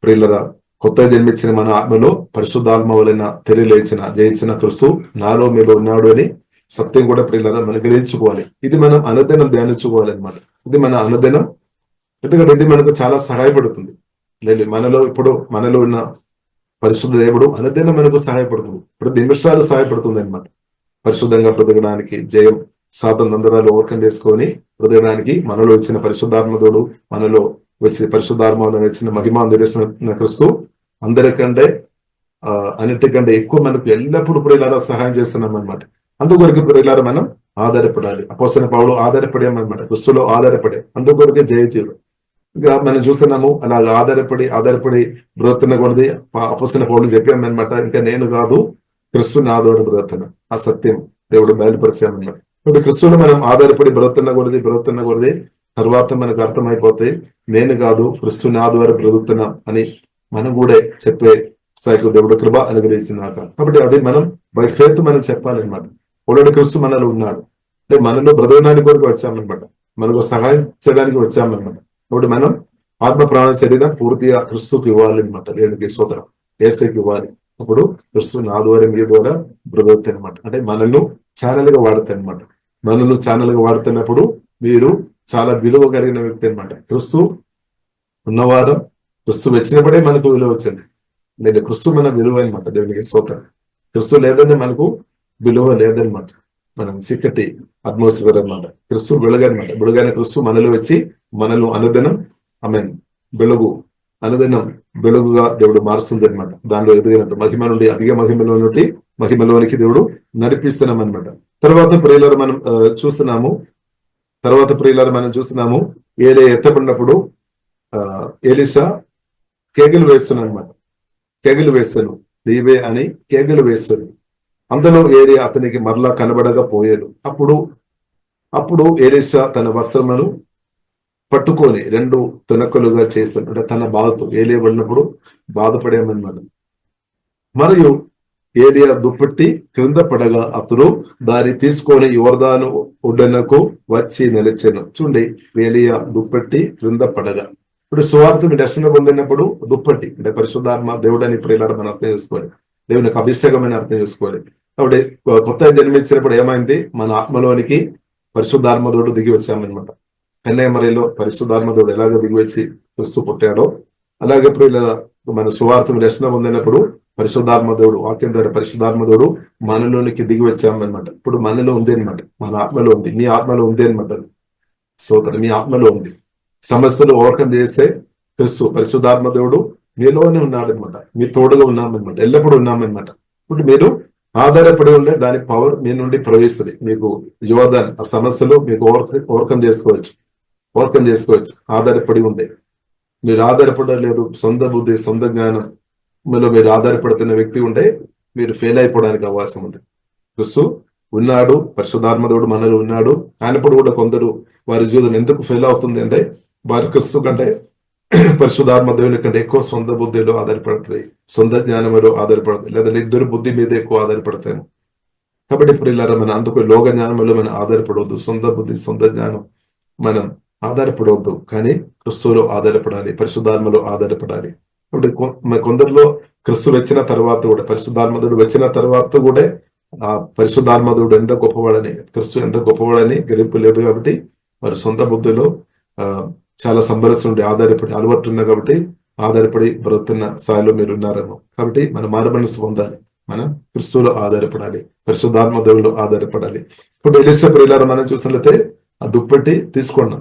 ప్రియులరా కొత్తగా జన్మించిన మన ఆత్మలో పరిశుద్ధాత్మ వలన తెలియలేచిన జయించిన క్రీస్తు నాలో మీలో ఉన్నాడు అని సత్యం కూడా ప్రియులరా మనం గ్రహించుకోవాలి. ఇది మనం అనుదినం ధ్యానించుకోవాలి అనమాట. ఇది మన అనుదినం, ఎందుకంటే ఇది మనకు చాలా సహాయపడుతుంది. లేదు మనలో ఉన్న పరిశుద్ధ దేవుడు అనుదినం మనకు సహాయపడుతుంది. ఇప్పుడు నిమిషాలు సహాయపడుతుంది అనమాట. పరిశుద్ధంగా బ్రతకడానికి, జయం సాధనందరాలు ఓవర్కం చేసుకొని బ్రతకడానికి మనలో వచ్చిన పరిశుద్ధాత్మదుడు, మనలో వచ్చి పరిశుద్ధాత్మ వచ్చిన మహిమ అందరిన క్రీస్తు అందరికంటే అన్నిటికంటే ఎక్కువ మనకు ఎల్లప్పుడూ ప్రియులారా సహాయం చేస్తున్నాం అనమాట. అందుకొరకు ప్రియులారా మనం ఆధారపడాలి. అపోస్తలుడైన పౌలు ఆధారపడామన్నమాట, క్రీస్తులో ఆధారపడే, అందుకొరకే జయచీరు. ఇంకా మనం చూస్తున్నాము అలాగ ఆధారపడి బ్రతున్న కొలది అపోస్తలుడైన పౌలు చెప్పామన్నమాట, ఇంకా నేను కాదు క్రీస్తు నా ద్వారా బ్రతున్న ఆ సత్యం దేవుడు బయలుపరిచామన్నమాట. ఇప్పుడు క్రీస్తులో మనం ఆధారపడి బ్రతున్న కొలది తర్వాత మనకు అర్థమైపోతే నేను కాదు క్రీస్తు నా ద్వారా బ్రతుకుతున్నా అని మనం కూడా చెప్పే స్థాయికి దేవుడు కృప అనుగ్రహిస్తున్నారు. కాబట్టి అది మనం బై ఫెయిత్ మనం చెప్పాలన్నమాట. ఒకటి క్రీస్తు మనలో ఉన్నాడు అంటే మనలో బ్రతకడానికి కొరకు వచ్చామన్నమాట, మనకు సహాయం చేయడానికి వచ్చామన్నమాట. కాబట్టి మనం ఆత్మ ప్రాణ శరీరం పూర్తిగా క్రీస్తుకి ఇవ్వాలి అనమాట. దేవునికి స్తోత్రం, యేసుకి ఇవ్వాలి. అప్పుడు క్రీస్తు నా ద్వారా మీ ద్వారా బ్రతుకుతాయి అనమాట. అంటే మనల్ని ఛానల్ గా వాడుతాయి అనమాట. మనల్ని ఛానల్ గా వాడుతున్నప్పుడు మీరు చాలా విలువ కలిగిన వ్యక్తి అనమాట. క్రీస్తు ఉన్నవారం క్రీస్తు వచ్చినప్పుడే మనకు విలువ వచ్చింది. లేదు క్రీస్తు మన విలువ అనమాట. దేవునికి స్తోత్రం. క్రీస్తు లేదంటే మనకు విలువ లేదనమాట. మనం చీకటి అట్మాస్ఫియర్ అనమాట. క్రీస్తు వెలుగనమాట. వెలుగైన క్రీస్తు మనలో వచ్చి మనల్ని అనుదినం వెలుగు అనుదినం వెలుగుగా దేవుడు మారుస్తుంది అనమాట. దానిలో ఎదిగినట్టు మహిమ నుండి అధిక మహిమలోనికి దేవుడు నడిపిస్తున్నాం అనమాట. తర్వాత ప్రియులారా మనం చూస్తున్నాము ఏలియా ఎత్తబడినప్పుడు ఎలీషా కేకలు వేస్తున్నాడు అనమాట. కేకలు వేస్తాను నీవే అని కేకలు వేస్తాను. అందులో ఏలియా అతనికి మరలా కనబడకపోయాడు. అప్పుడు ఎలీషా తన వస్త్రమును పట్టుకొని 2 తునకలుగా చేస్తాడు. అంటే తన బాధతో ఏలియా వెళ్ళినప్పుడు బాధపడేమన్నమాట. మరియు ఏలియా దుప్పటి క్రింద పడగా అతడు దాన్ని తీసుకొని యోర్దాను ఒడ్డునకు వచ్చి నిలిచాను. చూడండి, ఏలియా దుప్పటి క్రింద పడగా. ఇప్పుడు సువార్తను దర్శనం పొందినప్పుడు దుప్పటి అంటే పరిశుద్ధాత్మ దేవుడని ప్రియులారా మనం అర్థం చేసుకోవాలి. దేవునికి అభిషేకమైన అర్థం చేసుకోవాలి. కాబట్టి కొత్తగా జన్మించినప్పుడు ఏమైంది, మన ఆత్మలోనికి పరిశుద్ధాత్మదోడు దిగి వచ్చామన్నమాట. కన్యామరిలో పరిశుద్ధాత్మదోడు ఎలాగ దిగి వచ్చి క్రీస్తు పుట్టాడో అలాగే ప్రియులారా మన సువార్తను దర్శనం పొందినప్పుడు పరిశుద్ధాత్మదేవుడు వాక్యం ద్వారా పరిశుద్ధాత్మదేవుడు మనలోనికి దిగి వచ్చామన్నమాట. ఇప్పుడు మనలో ఉంది అనమాట, మన ఆత్మలో ఉంది, మీ ఆత్మలో ఉంది అనమాట. సోదరు మీ ఆత్మలో ఉంది. సమస్యలు ఓవర్కమ్ చేస్తే క్రీస్తు పరిశుద్ధాత్మదేవుడు మీలోనే ఉన్నాడనమాట. మీ తోడుగా ఉన్నామన్నమాట, ఎల్లప్పుడూ ఉన్నామన్నమాట. ఇప్పుడు మీరు ఆధారపడి ఉండే దాని పవర్ మీ నుండి ప్రవేశిస్తుంది. మీకు యోధన్ ఆ సమస్యలు మీకు ఓవర్కమ్ చేసుకోవచ్చు ఆధారపడి ఉండే. మీరు ఆధారపడలేదు సొంత బుద్ధి సొంత జ్ఞానం మీలో మీరు ఆధారపడుతున్న వ్యక్తి ఉంటే మీరు ఫెయిల్ అయిపోవడానికి అవకాశం ఉంది. క్రీస్తు ఉన్నాడు, పరిశుద్ధాత్మదేవుడు మనలో ఉన్నాడు. ఆయనప్పుడు కూడా కొందరు వారి జీవితం ఎందుకు ఫెయిల్ అవుతుంది అంటే వారి క్రీస్తు కంటే పరిశుద్ధాత్మదేవుని కంటే ఎక్కువ సొంత బుద్ధిలో ఆధారపడుతుంది, సొంత జ్ఞానంలో ఆధారపడుతుంది, లేదా ఇద్దరు బుద్ధి మీద ఎక్కువ ఆధారపడతాము. కాబట్టి ప్రియులారా మన అందుకు లోక జ్ఞానంలో మనం ఆధారపడవద్దు, సొంత బుద్ధి సొంత జ్ఞానం మనం ఆధారపడవద్దు. కానీ క్రీస్తులో ఆధారపడాలి, పరిశుద్ధాత్మలో ఆధారపడాలి. కాబట్టి కొందరిలో క్రీస్తు వచ్చిన తర్వాత కూడా పరిశుద్ధాత్మదుడు వచ్చిన తర్వాత కూడా ఆ పరిశుద్ధాత్మదుడు ఎంత గొప్పవాడని క్రీస్తు ఎంత గొప్పవాడని గ్రహింపు లేదు. కాబట్టి వారి సొంత బుద్ధిలో చాలా సంబరస్ నుండి ఆధారపడి అలవాటు ఉన్నాయి. కాబట్టి ఆధారపడి బ్రతున్న స్థాయిలో మీరు ఉన్నారేమో. కాబట్టి మన మారు మనసు పొందాలి, మనం క్రిస్తువులో ఆధారపడాలి, పరిశుద్ధాత్మ దేవుల్లో ఆధారపడాలి. ఇప్పుడు ఎలీషా ప్రియులారా మనం చూసినట్లయితే ఆ దుప్పటి తీసుకున్నాం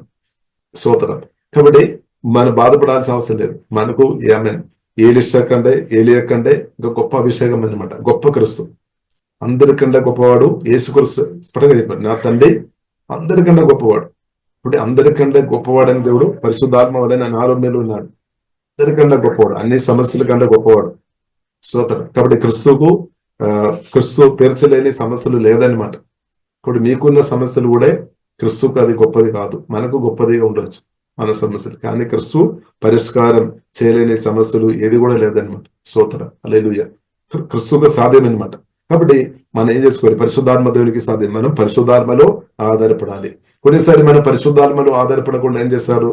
స్తోత్రం. కాబట్టి మనం బాధపడాల్సిన అవసరం లేదు. మనకు ఎలీషా కంటే ఏలియా కంటే ఇంకా గొప్ప అభిషేకం అనమాట, గొప్ప క్రిస్తు. అందరికంటే గొప్పవాడు యేసుక్రీస్తు. స్పష్టంగా చెప్పాడు, నా తండ్రి అందరికంటే గొప్పవాడు. ఇప్పుడు అందరికంటే గొప్పవాడని దేవుడు పరిశుద్ధాత్మ వలన నాలో మేలు ఉన్నాడు. అందరికంటే గొప్పవాడు, అన్ని సమస్యల కంటే గొప్పవాడు స్తోత్రం. కాబట్టి క్రిస్తు తీర్చలేని సమస్యలు లేదనమాట. ఇప్పుడు మీకున్న సమస్యలు కూడా క్రిస్తుకు అది గొప్పది కాదు, మనకు గొప్పదిగా ఉండొచ్చు మన సమస్యలు. కానీ క్రిస్తు పరిష్కారం చేయలేని సమస్యలు ఏది కూడా లేదనమాట స్తోత్రం. హల్లెలూయా. క్రిస్తుకు సాధ్యం అనమాట. కాబట్టి మనం ఏం చేసుకోవాలి, పరిశుద్ధాత్మ దేవునికి సాధ్యం. మనం పరిశుద్ధాత్మలో ఆధారపడాలి. కొన్నిసారి మనం పరిశుద్ధాత్మలో ఆధారపడకుండా ఏం చేస్తారు,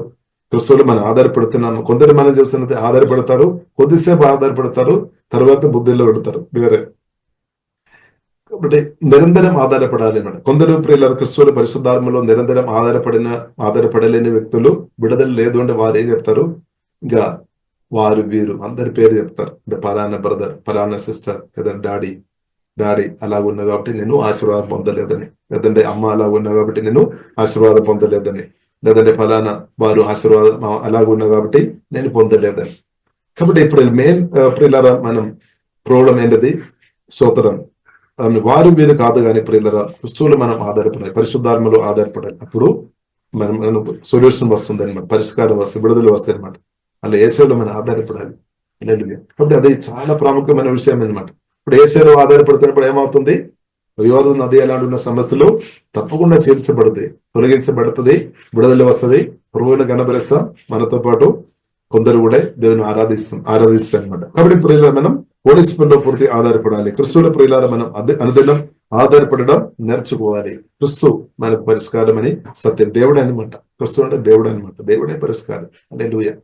క్రిస్తువులు మనం ఆధారపడుతున్నాము. కొందరు మనం చూస్తున్నది ఆధారపడతారు, కొద్దిసేపు ఆధారపడతారు, తర్వాత బుద్ధిలో పెడతారు వేరే. కాబట్టి నిరంతరం ఆధారపడాలి అన్నమాట. కొందరు ప్రియులారా క్రిస్తువుల పరిశుద్ధాత్మలో నిరంతరం ఆధారపడలేని వ్యక్తులు విడుదల లేదు అంటే వారు ఏం చెప్తారు, ఇంకా వారు వీరు అందరి పేరు చెప్తారు. అంటే పలానా బ్రదర్, పలానా సిస్టర్, లేదంటే డాడీ అలా ఉన్నా కాబట్టి నేను ఆశీర్వాదం పొందలేదని, లేదంటే అమ్మ అలా ఉన్నా కాబట్టి నేను ఆశీర్వాదం పొందలేదని, లేదంటే ఫలానా వారు ఆశీర్వాదం అలాగ ఉన్నా కాబట్టి నేను పొందలేదని. కాబట్టి ఇప్పుడు మెయిన్ ప్రియులారా మనం ప్రాబ్లం ఏంటది, స్తోత్రం. వారు వీరు కాదు కానీ ప్రియులారా క్రిస్తువులు మనం ఆధారపడాలి, పరిశుద్ధాత్మలో ఆధారపడాలి. అప్పుడు మనం సొల్యూషన్ వస్తుంది అనమాట, పరిష్కారం వస్తుంది, విడుదల వస్తుంది అనమాట. అలా యేసులో మనం ఆధారపడాలి. కాబట్టి అది చాలా ప్రాముఖ్యమైన విషయం అనమాట. ఇప్పుడు యేసులో ఆధారపడుతున్నప్పుడు ఏమవుతుంది, యోర్దాను నది అలాంటి ఉన్న సమస్యలు తప్పకుండా చేర్చబడుతుంది, తొలగించబడుతుంది, విడుదల వస్తుంది. ప్రభువుని గణపరుస్తాం, మనతో పాటు కొందరు కూడా దేవుని ఆరాధిస్తాం అనమాట. కాబట్టి ప్రియులారా మనం హోలీ స్పిరిట్లో పూర్తి ఆధారపడాలి. క్రిస్తువుల ప్రియులారా మనం అనుదినం ఆధారపడడం నేర్చుకోవాలి. క్రిస్తు మనకు పరిష్కారం అని సత్యం, దేవుడే అనమాట. క్రిస్తు అంటే దేవుడు అనమాట, దేవుడే పరిష్కారం. హల్లెలూయా.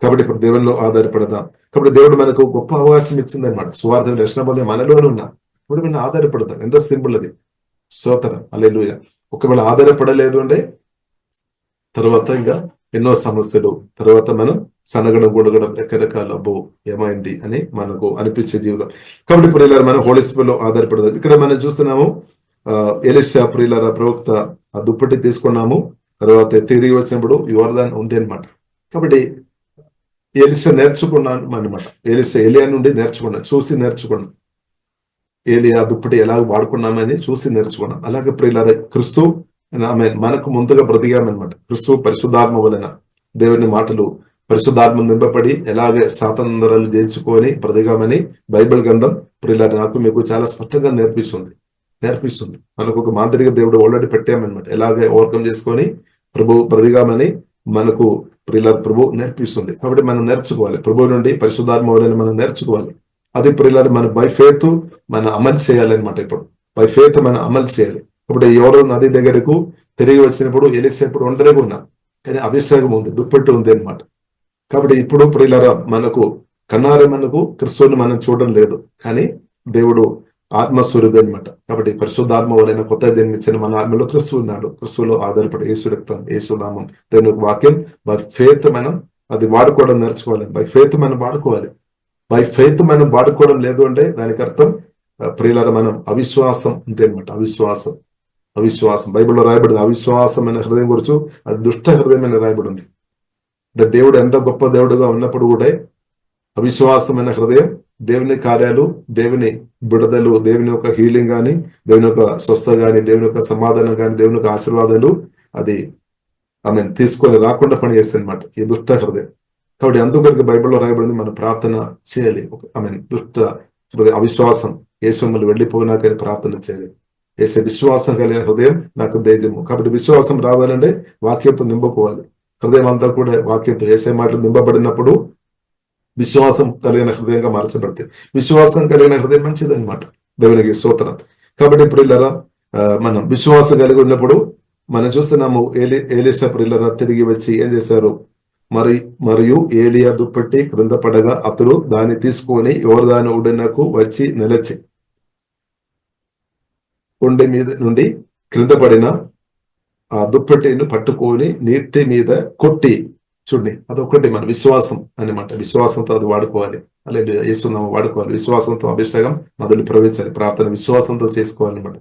కాబట్టి ఇప్పుడు దేవునిలో ఆధారపడదాం. కాబట్టి దేవుడు మనకు గొప్ప అవకాశం ఇచ్చింది అనమాట. సువార్త రక్షణ పొందే మనలోనే ఉన్నాం. ఇప్పుడు మనం ఆధారపడతాం, ఎంత సింపుల్ అది స్తోత్రం. హల్లెలూయా. ఒకవేళ ఆధారపడలేదు అంటే తర్వాత ఇంకా ఎన్నో సమస్యలు, తర్వాత మనం సనగడం గొడగడం రకరకాల అబ్బో ఏమైంది అని మనకు అనిపించే జీవితం. కాబట్టి ప్రియులారా మనం హోలీ స్పిరిట్లో ఆధారపడదాం. ఇక్కడ మనం చూస్తున్నాము ఎలీషా ప్రియులారా ప్రవక్త ఆ దుప్పటి తీసుకున్నాము, తర్వాత తిరిగి వచ్చినప్పుడు యోర్దాను ఉంది అనమాట. కాబట్టి ఎలీషా నేర్చుకున్నాను అనమాట, ఎలియా నుండి నేర్చుకున్నాను, చూసి నేర్చుకున్నాను. ఏలియా దుప్పటి ఎలా వాడుకున్నామని చూసి నేర్చుకున్నాం. అలాగే ప్రియులారా క్రిస్తు మనకు ముందుగా బ్రతికామన్నమాట. క్రిస్తు పరిశుద్ధాత్మ వలన దేవుని మాటలు పరిశుద్ధాత్మ నింపబడి ఎలాగే స్వాతంత్రాలు జయించుకొని బ్రతికామని బైబిల్ గ్రంథం ప్రియులారా నాకు మీకు చాలా స్పష్టంగా నేర్పిస్తుంది. మనకు ఒక మాంత్రిక దేవుడు ఆల్రెడీ పెట్టామన్నమాట. ఎలాగే ఓవర్కమ్ చేసుకొని ప్రభు బ్రతికామని మనకు ప్రియులారా ప్రభు నేర్పిస్తుంది. కాబట్టి మనం నేర్చుకోవాలి, ప్రభు నుండి పరిశుద్ధాత్మ వలన మనం నేర్చుకోవాలి. అది ప్రియులారా మన బై ఫెయిత్ మనం అమలు చేయాలన్నమాట. ఇప్పుడు బై ఫెయిత్ మనం అమలు చేయాలి. ఇప్పుడు యోర్దాను నది దగ్గరకు తిరిగి వచ్చినప్పుడు ఎలీషా ఇప్పుడు ఒంటరిగా ఉన్నా, కానీ అభిషేకం ఉంది, దుప్పటి ఉంది అనమాట. కాబట్టి ఇప్పుడు ప్రియులారా మనకు కన్నారే మనకు క్రిస్తువుని మనం చూడడం లేదు, కానీ దేవుడు ఆత్మస్వరూపి అనమాట. కాబట్టి పరిశుద్ధాత్మ వలన కొత్త జన్మించిన మన ఆత్మలో క్రిస్తు ఉన్నాడు. క్రిస్తువులో ఆధారపడి యేసు రక్తం, యేసు నామం, దేవుని వాక్యం బై ఫెయిత్ మనం అది వాడుకోవడం నేర్చుకోవాలి. బై ఫెయిత్ మనం వాడుకోవాలి. బై ఫెయిత్ మనం వాడుకోవడం లేదు అంటే దానికి అర్థం ప్రియులారా మనం అవిశ్వాసం ఉంది అనమాట. అవిశ్వాసం బైబిల్లో రాయబడింది. అవిశ్వాసమైన హృదయం గురించి అది దుష్ట హృదయం అని రాయబడి ఉంది. అంటే దేవుడు ఎంత గొప్ప దేవుడుగా ఉన్నప్పుడు కూడా అవిశ్వాసమైన హృదయం దేవుని కార్యాలు, దేవుని బిడదలు, దేవుని యొక్క హీలింగ్ కానీ, దేవుని యొక్క స్వస్థ కానీ, దేవుని యొక్క సమాధానం కానీ, దేవుని యొక్క ఆశీర్వాదాలు అది తీసుకొని రాకుండా పని చేస్తుంది అనమాట ఈ దుష్ట హృదయం. కాబట్టి అందుకొరకు బైబిల్లో రాయబడింది మనం ప్రార్థన చేయాలి. దుష్ట హృదయం అవిశ్వాసం యేసుమల్ని వెళ్ళిపోయినాకని ప్రార్థన చేయాలి. వేసే విశ్వాసం కలిగిన హృదయం నాకు ధైర్యము. కాబట్టి విశ్వాసం రావాలంటే వాక్యంతో నింపుకోవాలి. హృదయం అంతా కూడా వాక్యంతో వేసే మాటలు నింపబడినప్పుడు విశ్వాసం కలిగిన హృదయంగా మార్చబడుతుంది. విశ్వాసం కలిగిన హృదయం మంచిది అనమాట, దేవునికి స్తోత్రం. కాబట్టి ప్రియులారా మనం విశ్వాసం కలిగి ఉన్నప్పుడు మనం చూస్తున్నాము ఎలీషా ప్రియులారా తిరిగి వచ్చి ఏం చేశారు, మరియు ఏలియా దుప్పటి క్రింద పడగా అతడు దాన్ని తీసుకొని యోర్దాను ఒడ్డునకు వచ్చి నిలిచి కొండ మీద నుండి క్రింద పడిన ఆ దుప్పటిని పట్టుకొని నీటి మీద కొట్టి చూడండి, అదొకటి మన విశ్వాసం అన్నమాట. విశ్వాసంతో అది వాడుకోవాలి. అలాగే యేసునామం వాడుకోవాలి. విశ్వాసంతో అభిషేకం మొదలు ప్రవహించాలి. ప్రార్థన విశ్వాసంతో చేసుకోవాలన్నమాట.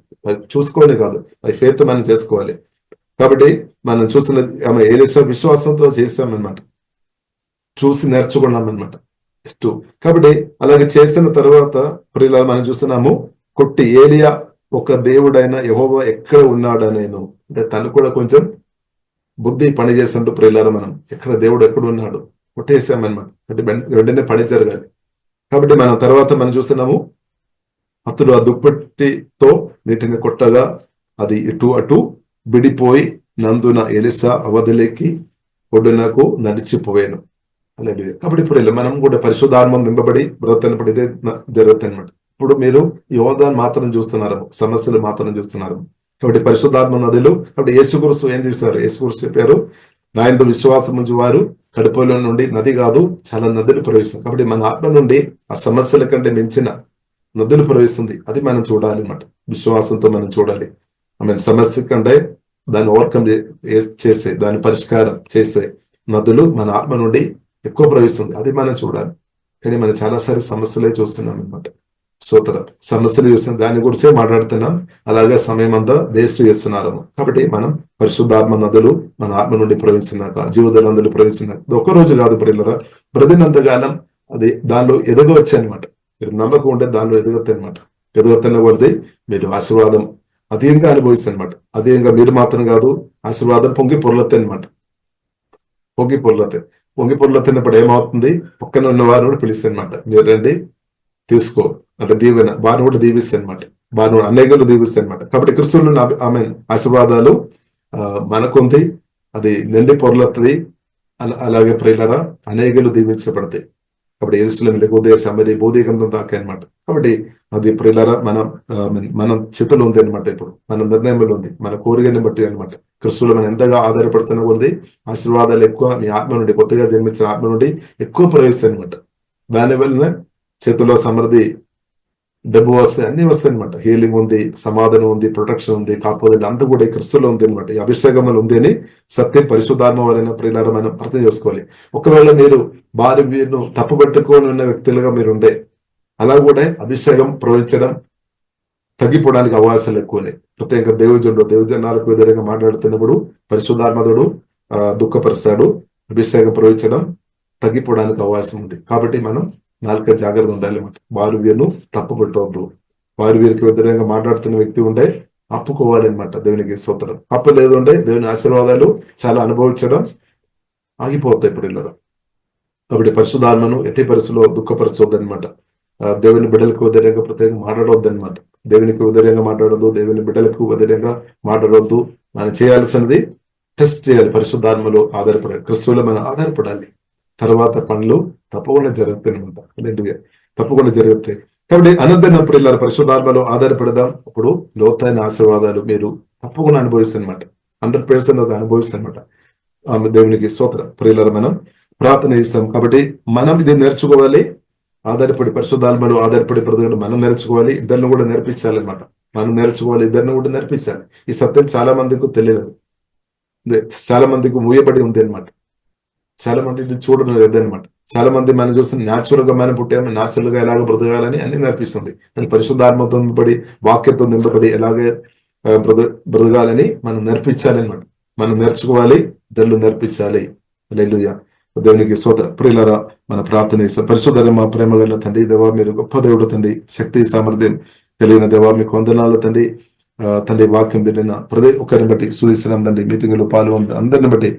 చూసుకోవాలి కాదు, అది ఫెయిత్ మనం చేసుకోవాలి. కాబట్టి మనం చూస్తున్న ఆమె ఎలీషా విశ్వాసంతో చేసామన్నమాట, చూసి నేర్చుకున్నాం అనమాట. కాబట్టి అలాగే చేస్తున్న తర్వాత ప్రియులారా మనం చూస్తున్నాము, కొట్టి ఏలియా ఒక దేవుడైన యెహోవా ఎక్కడ ఉన్నాడా నేను అంటే తను కూడా కొంచెం బుద్ధి పని చేస్తుంటూ ప్రియులారా మనం ఎక్కడ దేవుడు ఎక్కడ ఉన్నాడు కొట్టేసామన్నమాట. అంటే వెంటనే పని జరగాలి. కాబట్టి మనం తర్వాత మనం చూస్తున్నాము, అతడు ఆ దుప్పటితో నీటిని కొట్టగా అది ఇటు అటు విడిపోయి నందున ఎలీషా అవధిలోకి ఒడ్డునకు నడిచిపోయాను. అలాగే కాబట్టి ఇప్పుడు మనం కూడా పరిశుద్ధాత్మ నింపబడి బ్రతున్నప్పుడు ఇదే జరుగుతుంది అనమాట. ఇప్పుడు మీరు యోధాన్ని మాత్రం చూస్తున్నారు, సమస్యలు మాత్రం చూస్తున్నారు. కాబట్టి పరిశుద్ధాత్మ నదులు, కాబట్టి యేసుక్రీస్తు ఏం చేశారు? యేసుక్రీస్తు చెప్పారు, నా యందు విశ్వాసం ఉంచి వారు కడుపులో నుండి నది కాదు చాలా నదులు ప్రవేశిస్తుంది. కాబట్టి మన ఆత్మ నుండి ఆ సమస్యల కంటే మించిన నదులు ప్రవేశిస్తుంది. అది మనం చూడాలి అన్నమాట. విశ్వాసంతో మనం చూడాలి. సమస్య కంటే దాన్ని ఓవర్కమ్ చేసే, దాని పరిష్కారం చేసే నదులు మన ఆత్మ నుండి ఎక్కువ ప్రవేశిస్తుంది. అది మనం చూడాలి. కానీ మనం చాలాసారి సమస్యలే చూస్తున్నాం అనమాట. సోదరం సమస్యలు చూస్తున్నాం, దాని గురించే మాట్లాడుతున్నాం. అలాగే సమయం అంతా వేస్ట్ చేస్తున్నారు. కాబట్టి మనం పరిశుద్ధాత్మ నదులు మన ఆత్మ నుండి ప్రవహించినాక, జీవిత నదులు ప్రవహించినాక ఒక్క రోజు కాదు ప్రియులారా, బ్రతినంతకాలం అది దానిలో ఎదగవచ్చు అనమాట. మీరు నమ్మకం ఉంటే దానిలో ఎదగొచ్చు అనమాట. ఎదగొస్తున్న కొద్దీ మీరు ఆశీర్వాదం అధికంగా అనుభవిస్తుంది అనమాట. అధికంగా మీరు మాత్రం కాదు, ఆశీర్వాదం పొంగి పొర్లతాయి అనమాట. పొంగి పొర్లతున్నప్పుడు ఏమవుతుంది? పక్కన ఉన్న వారిని కూడా పిలుస్తాయి అనమాట, మీరు రండి తీసుకో అంటే దీవెన, వారిని కూడా దీవిస్తాయి అనమాట. వారిని అనేకలు దీవిస్తాయి అనమాట. కాబట్టి క్రిస్తువులు ఆమె ఆశీర్వాదాలు మనకుంది, అది నిండి పొర్లతుంది. అలాగే ప్రియులారా అనేకలు దీవించబడతాయి. కాబట్టి యెరూషలేము లేకపోతే సమరి బోధిగంధం దాకా అనమాట. కాబట్టి అది ప్రియులారా మన చేతిలో ఉంది అనమాట. ఇప్పుడు మన నిర్ణయంలో ఉంది, మన కోరికని బట్టి అనమాట. క్రిస్తువులు మనం ఎంతగా ఆధారపడుతున్న కొద్ది ఆశీర్వాదాలు ఎక్కువ మీ ఆత్మ నుండి, కొత్తగా జన్మించిన ఆత్మ నుండి ఎక్కువ ప్రవేశిస్తాయి అనమాట. దానివల్ల చేతిలో సమృద్ధి, డబ్బు వస్తాయి, అన్ని వస్తాయి అనమాట. హీలింగ్ ఉంది, సమాధానం ఉంది, ప్రొటెక్షన్ ఉంది, కాకపోతే అంతా కూడా క్రిస్తులో ఉంది అనమాట. ఈ అభిషేకములు ఉంది అని సత్యం పరిశుద్ధాత్మ వలన ప్రియులారా మనం అర్థం చేసుకోవాలి. ఒకవేళ మీరు వీరును తప్పుపట్టుకొని ఉన్న వ్యక్తులుగా మీరు ఉండే, అలా కూడా అభిషేకం ప్రవహించడం తగ్గిపోవడానికి అవకాశాలు ఎక్కువనే. ప్రత్యేక దేవజనాలకు వ్యతిరేకంగా మాట్లాడుతున్నప్పుడు పరిశుద్ధాత్మదుడు దుఃఖపరుస్తాడు. అభిషేకం ప్రవహించడం తగ్గిపోవడానికి అవకాశం ఉంది. కాబట్టి మనం నాలుక జాగ్రత్త ఉండాలి అన్నమాట. వారు వీరును తప్పు పెట్టవద్దు. వారు వీరికి వ్యతిరేకంగా మాట్లాడుతున్న వ్యక్తి ఉంటే అప్పుకోవాలి అనమాట. దేవునికి స్తోత్రం. అప్పు లేదు అంటే దేవుని ఆశీర్వాదాలు చాలా అనుభవించడం ఆగిపోతాయి ఇప్పుడు ఇలా. కాబట్టి పరిశుద్ధాత్మను ఎట్టి పరిస్థితుల్లో దుఃఖపరచవద్దు అనమాట. దేవుని బిడ్డలకు వ్యతిరేకంగా ప్రత్యేకంగా మాట్లాడవద్దు అనమాట. దేవునికి వ్యతిరేకంగా మాట్లాడవద్దు, దేవుని బిడ్డలకు వ్యతిరేకంగా మాట్లాడవద్దు. మనం చేయాల్సినది టెస్ట్ చేయాలి. పరిశుద్ధాత్మలో ఆధారపడాలి, క్రిస్తువులో మనం ఆధారపడాలి. తర్వాత పనులు తప్పకుండా జరుగుతాయి అనమాట. తప్పకుండా జరుగుతాయి. కాబట్టి అనర్థనప్పుడు ఇలా పరిశుద్ధాత్మలో ఆధారపడదాం. అప్పుడు లోతైన ఆశీర్వాదాలు మీరు తప్పకుండా అనుభవిస్తాయి అనమాట. 100% అది అనుభవిస్తాయి అనమాట. దేవునికి స్తోత్రం. ప్రియులారా మనం ప్రార్థన చేస్తాం. కాబట్టి మనం ఇది నేర్చుకోవాలి. ఆధారపడి పరిశుద్ధాత్మలో ఆధారపడి బ్రతకడం మనం నేర్చుకోవాలి. ఇద్దరిని కూడా నేర్పించాలి అనమాట. మనం నేర్చుకోవాలి, ఇద్దరిని కూడా నేర్పించాలి. ఈ సత్యం చాలా మందికి తెలియదు, చాలా మందికి మూయబడి ఉంది అనమాట. చాలా మంది ఇది చూడడం లేదనమాట. చాలా మంది మనం చూస్తున్న న్యాచురల్ గా మనం పుట్టాము, న్యాచురల్ గా ఎలాగ బ్రతకాలని అన్ని నేర్పిస్తుంది. అది పరిశుద్ధాత్మతో నింపబడి, వాక్యంతో నింపబడి ఎలాగే బ్రతకాలని మనం నేర్పించాలి అనమాట. మనం నేర్చుకోవాలి, ఇద్దరు నేర్పించాలి. హల్లెలూయా. దేవునికి స్తోత్రం. ప్రియులారా మన ప్రార్థన చేస్తాం. పరిశుద్ధ మా ప్రేమ గల తండ్రి, దేవా మీరు గొప్ప దేవుడు తండ్రి, శక్తి సామర్థ్యం కలిగిన దేవా మీకు వందనాలు తండ్రి. తండ్రి వాక్యం విన్న ప్రతి ఒక్కరిని బట్టి స్తుతిస్తున్నాం తండ్రి. మీటింగ్ లో పాల్గొన్న అందరిని బట్టి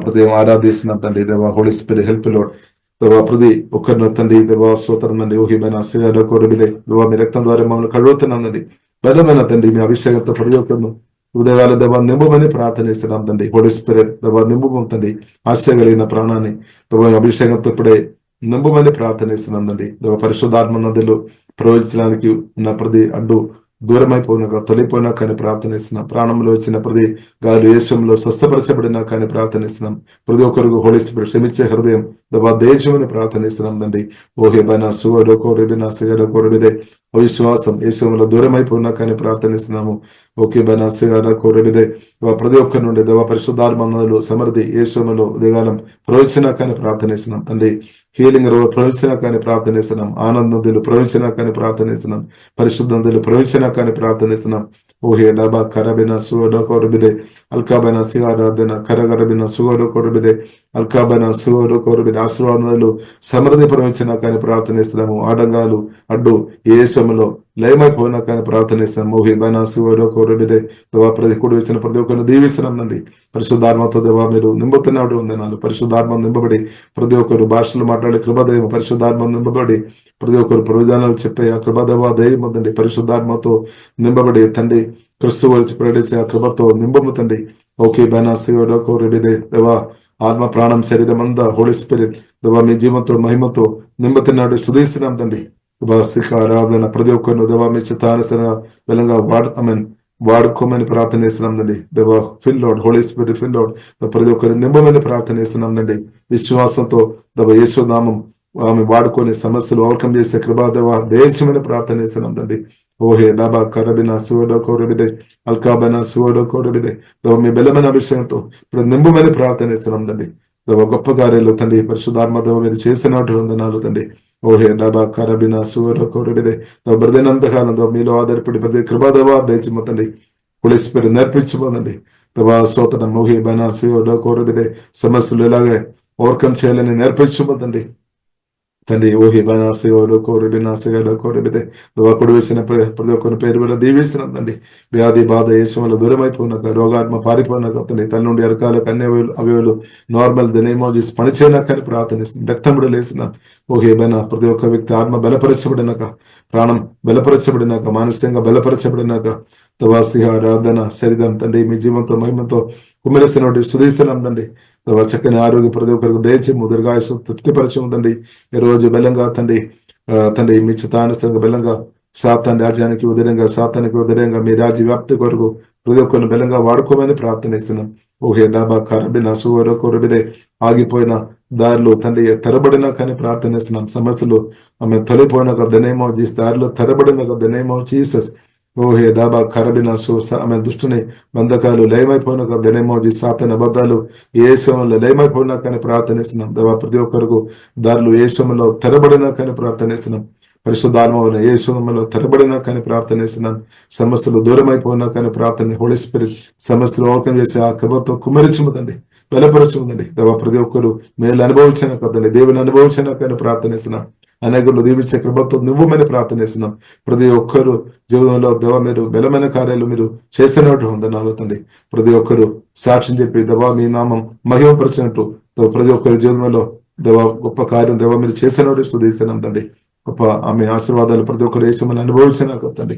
ప్రతి ఆరాధిస్తున్నాం తండ్రి. దేవా హోలీ స్పిరిట్ హెల్ప్ లో దేవా ప్రతి ఒక్కరిని తండ్రి దేవా స్తోత్రం తండ్రి. ఊహిమైన కోరబిలే దేవా మీ రక్తం ద్వారా మమ్మల్ని కడుగుతున్నాం తండ్రి. బలమైన తండ్రి మీ అభిషేకంతో ప్రతి ఒక్కరిను ఉదయాల దేవా నింబమని ప్రార్థనిస్తున్నాం తండ్రి. హోలీ స్పిరిట్ దేవా నింబం తండ్రి. ఆశ కలిగిన ప్రాణాన్ని దేవా అభిషేకంతో ఇప్పుడే నింబమని ప్రార్థనిస్తున్నాం తండ్రి. దేవా పరిశుద్ధాత్మ నదులు ప్రవహించడానికి ఉన్న ప్రతి అడ్డు దూరమైపోయినా తొలిపోయినా కానీ ప్రార్థనిస్తున్నాం. ప్రాణంలో వచ్చిన ప్రతి గాలి యేసులో స్వస్థపరచబడినా కానీ ప్రార్థనిస్తున్నాం. ప్రతి ఒక్కరికి హోలీ స్పిరిట్ క్షమించే హృదయం దేవా దేశమని ప్రార్థనిస్తున్నాం తండ్రి. ఓహే బన సుగరకో రెబినా సిగరకో రెబిదే అవిశ్వాసం యేసులో దూరం అయిపోయినా కానీ ప్రార్థనిస్తున్నాము. ఓకే బన సిగరకో రెబిదే ప్రతి ఒక్కరి నుండి దేవా పరిశుద్ధాత్మలో సమృద్ధి యేసులో ఉదయకాలం ప్రవచన కానీ ప్రార్థనిస్తున్నాం తండ్రి. హీలింగ్ ప్రవచన కానీ ప్రార్థనిస్తున్నాం. ఆనందం ప్రవచన కానీ ప్రార్థనిస్తున్నాం. పరిశుద్ధంలో ప్రవచన కానీ ప్రార్థనిస్తున్నాం. ఓహే డబా కరబిన సుగరకో అల్కాబైన సిగారాధన కరగరబిన సుగరకొరబిదే అల్కాబైన సుగరకొరబిదే ఆశీర్వాదాలు సమృద్ధి ప్రవచన కానీ ప్రార్థనిస్తున్నాము. ఆటంకాలు అడ్డు యేసులో లయమైపోయినా కానీ ప్రార్థనిస్తున్నాం. ఓహే బైన సుగరకొరబిదే దేవా ప్రతి కూడి వచ్చిన ప్రతి ఒక్కరిని దీవిస్తున్నాండి. పరిశుద్ధాత్మతో దేవా మీరు నింపుతున్నట్టు వందనాలు. పరిశుద్ధాత్మ నింపబడి ప్రతి ఒక్కరు భాషలు మాట్లాడే కృపాదయం పరిశుద్ధాత్మ నింపబడి ప్రతి ఒక్కరు ప్రయోజనాలు చెప్పే ఆ కృపాదేవ దయం ఉందండి. పరిశుద్ధాత్మతో నింపబడి తండ్రి క్రిస్తు వచ్చి ప్రకటించే ఆ కృపతో నింపము తండ్రి. ఓకే బైనాసిడే దేవా ఆత్మ ప్రాణం శరీరం అంతా హోలీ స్పిరిట్ దేవా మీ జీవంతో మహిమతో నింపుతున్నాడు సుధీస్తున్నాం తండ్రి. ఆరాధన ప్రతి ఒక్కరిని దేవా మీ చిత్తానుసరంగా బలంగా వాడుకోమని ప్రార్థన చేస్తున్నాం తండ్రి. దేవా fill Lord Holy Spirit fill Lord ప్రతి ఒక్కరిని నింపమని ప్రార్థన చేస్తున్నాం తండ్రి. విశ్వాసంతో దేవా యేసు నామం ఆమె వాడుకొని సమస్యలు ఓవర్కమ్ చేసే కృపాదేవ దేశమని ప్రార్థన చేస్తున్నాం తండ్రి. ఓహే డబా కరబిన సువడోకోరబిదే అల్కాబైన సువడోకోరబిదే దేవ మీ బలమైన అభిషేకంతో ఇప్పుడు నింపమని ప్రార్థన చేస్తున్నాం తండ్రి. దేవ గొప్ప కార్యాలు తండ్రి పరిశుద్ధాత్మ దేవ మీరు చేసినట్టు వందనాలు తండ్రి. ఓహే డబా కరబిన సువడోకోరబిదే దేవ బ్రదనంతకాలం దేవ మీలో ఆధారపడి ప్రతి కృపాదేవ దయచేమ తండ్రి. పోలీస్ పేరు నేర్పించిపోదండి దేవా సోతనం. ఓహే బైనా సువడోకోరబిదే సమస్యలు ఎలాగే ఓవర్కమ్ చేయాలని నేర్పించిపోతండి తండ్రి. ఓహి బైనాసిగోరబిదే కుడి వేసిన ప్రతి ఒక్కరి పేరు వల్ల దీవిస్తున్నాం తండ్రి. వ్యాధి బాధ యేసు వల్ల దూరం అయిపోయినాక రోగాత్మ పారిపోయినాక తండ్రి తన నుండి అరకాలకు అన్ని అవయవాలు నార్మల్ దనేమో చేసి పనిచేయనాకని ప్రార్థనిస్తున్నాం. రక్తం లేస్తున్నాం. ఓహే బైనా ప్రతి ఒక్క వ్యక్తి ఆత్మ బలపరచబడినాక ప్రాణం బలపరచబడినాక మానసికంగా బలపరచబడినాక తవాసిగా ఆరాధన శరీరం తండ్రి మీ జీవంతో మహిమతో కుమ్మరిస్తున్నట్టు సుధీస్తున్నాం తండ్రి. చక్కని ఆరోగ్య ప్రతి ఒక్కరికి దయచేము దీర్ఘాయుసు తృప్తిపరచము తండ్రి. ఈ రోజు బలంగా తండ్రి మీ చిత్తానుసరంగా బలంగా సాతాన్ రాజ్యానికి ఉదయంగా సాతానికి ఉదయంగా మీ రాజ్య వ్యాప్తి కొరకు ప్రతి ఒక్కరిని బలంగా వాడుకోమని ప్రార్థనిస్తున్నాం. ఓహే డాబా కరబిన సువరకొరబిదే ఆగిపోయిన దారిలో తండ్రి తెరబడినా కానీ ప్రార్థనిస్తున్నాం. సమస్యలు ఆమె తొలిపోయినాక ద నేమ్ ఆఫ్ జీసస్ దారిలో తెరబడినాక ద నేమ్ ఆఫ్ జీసస్. ఓహే డాబా కరబిన ఆమె దుష్టుని బంధకాలు లయమైపోయినాక ద నేమ్ ఆఫ్ జీసస్ సాతాన్ అబద్ధాలు యేసులో లయమైపోయినా కానీ ప్రార్థనిస్తున్నాం. దేవా ప్రతి ఒక్కరికి దారులు యేసులో తెరబడినా కానీ ప్రార్థనిస్తున్నాం. పరిశుద్ధాత్మలో యేసులో తెరబడినా కానీ ప్రార్థనిస్తున్నాం. సమస్యలు దూరం అయిపోయినా కానీ ప్రార్థన హోలీ స్పిరిట్ సమస్యలు ఓపెన్ చేసి ఆ కృపతో కుమ్మరించముదండి బలపరచముదండి. దేవా ప్రతి ఒక్కరు మేలు అనుభవించిన కదండి దేవుని అనుభవించిన కానీ ప్రార్థనిస్తున్నాం. అనేకులు దీవించే కృపతో నువ్వుమని ప్రార్థనిస్తున్నాం. ప్రతి ఒక్కరు జీవితంలో దేవ మీరు బలమైన కార్యాలు మీరు చేస్తున్నట్టు వందనాలు తండ్రి. ప్రతి ఒక్కరు సాక్ష్యం చెప్పి దేవా మీ నామం మహిమపరిచినట్టు ప్రతి ఒక్కరి జీవితంలో దేవ గొప్ప కార్యం దేవ మీరు చేసినట్టు స్తుతిస్తున్నాం తండ్రి. గొప్ప ఆమె ఆశీర్వాదాలు ప్రతి ఒక్కరు యేసుమని అనుభవించిన తండ్రి.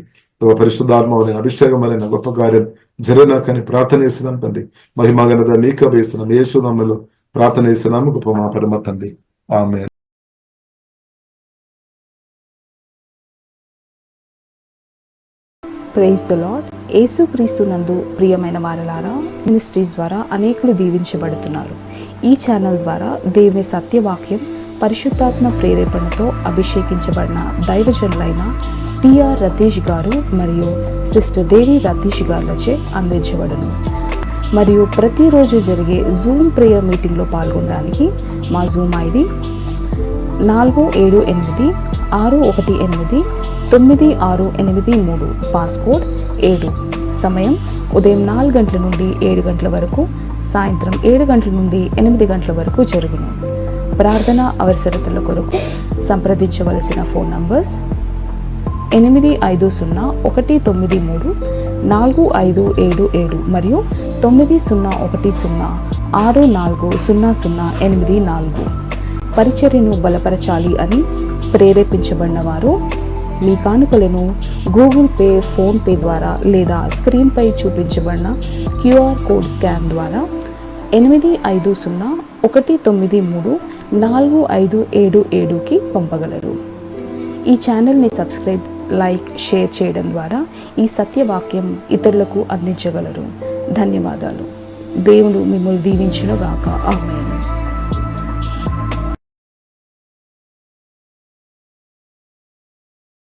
పరిశుద్ధాత్మ అభిషేకం అనే గొప్ప కార్యం జరిగినాకని ప్రార్థన చేస్తున్నాం తండ్రి. మహిమగనత మీకు అభిస్తున్నాం. యేసు నామములో ప్రార్థన చేస్తున్నాము గొప్ప మా పరమ తండ్రి. ఆమేన్. Praise the Lord. యేసుక్రీస్తు నందు ప్రియమైన వారలారా, మినిస్ట్రీస్ ద్వారా అనేకులు దీవించబడుతున్నారు. ఈ ఛానల్ ద్వారా దేవుని సత్యవాక్యం పరిశుద్ధాత్మ ప్రేరేపణతో అభిషేకించబడిన దైవజనులైన టిఆర్ రతీష్ గారు మరియు సిస్టర్ దేవి రతీష్ గారులచే అందించబడును. మరియు ప్రతిరోజు జరిగే జూమ్ ప్రేయర్ మీటింగ్లో పాల్గొనడానికి మా జూమ్ ఐడి 4786189683, పాస్కోడ్ 7. సమయం ఉదయం 4 గంటల నుండి 7 గంటల వరకు, సాయంత్రం 7 గంటల నుండి 8 గంటల వరకు జరుగును. ప్రార్థన అవసరతల కొరకు సంప్రదించవలసిన ఫోన్ నంబర్స్ 8501934577 మరియు 9010640084. పరిచర్యను బలపరచాలి అని ప్రేరేపించబడిన వారు మీ కానుకలను గూగుల్ పే, ఫోన్ పే ద్వారా లేదా స్క్రీన్పై చూపించబడిన క్యూఆర్ కోడ్ స్కాన్ ద్వారా 8501934577కి పంపగలరు. ఈ ఛానల్ని సబ్స్క్రైబ్, లైక్, షేర్ చేయడం ద్వారా ఈ సత్యవాక్యం ఇతరులకు అందించగలరు. ధన్యవాదాలు. దేవుడు మిమ్మల్ని దీవించును గాక. ఆమేన్.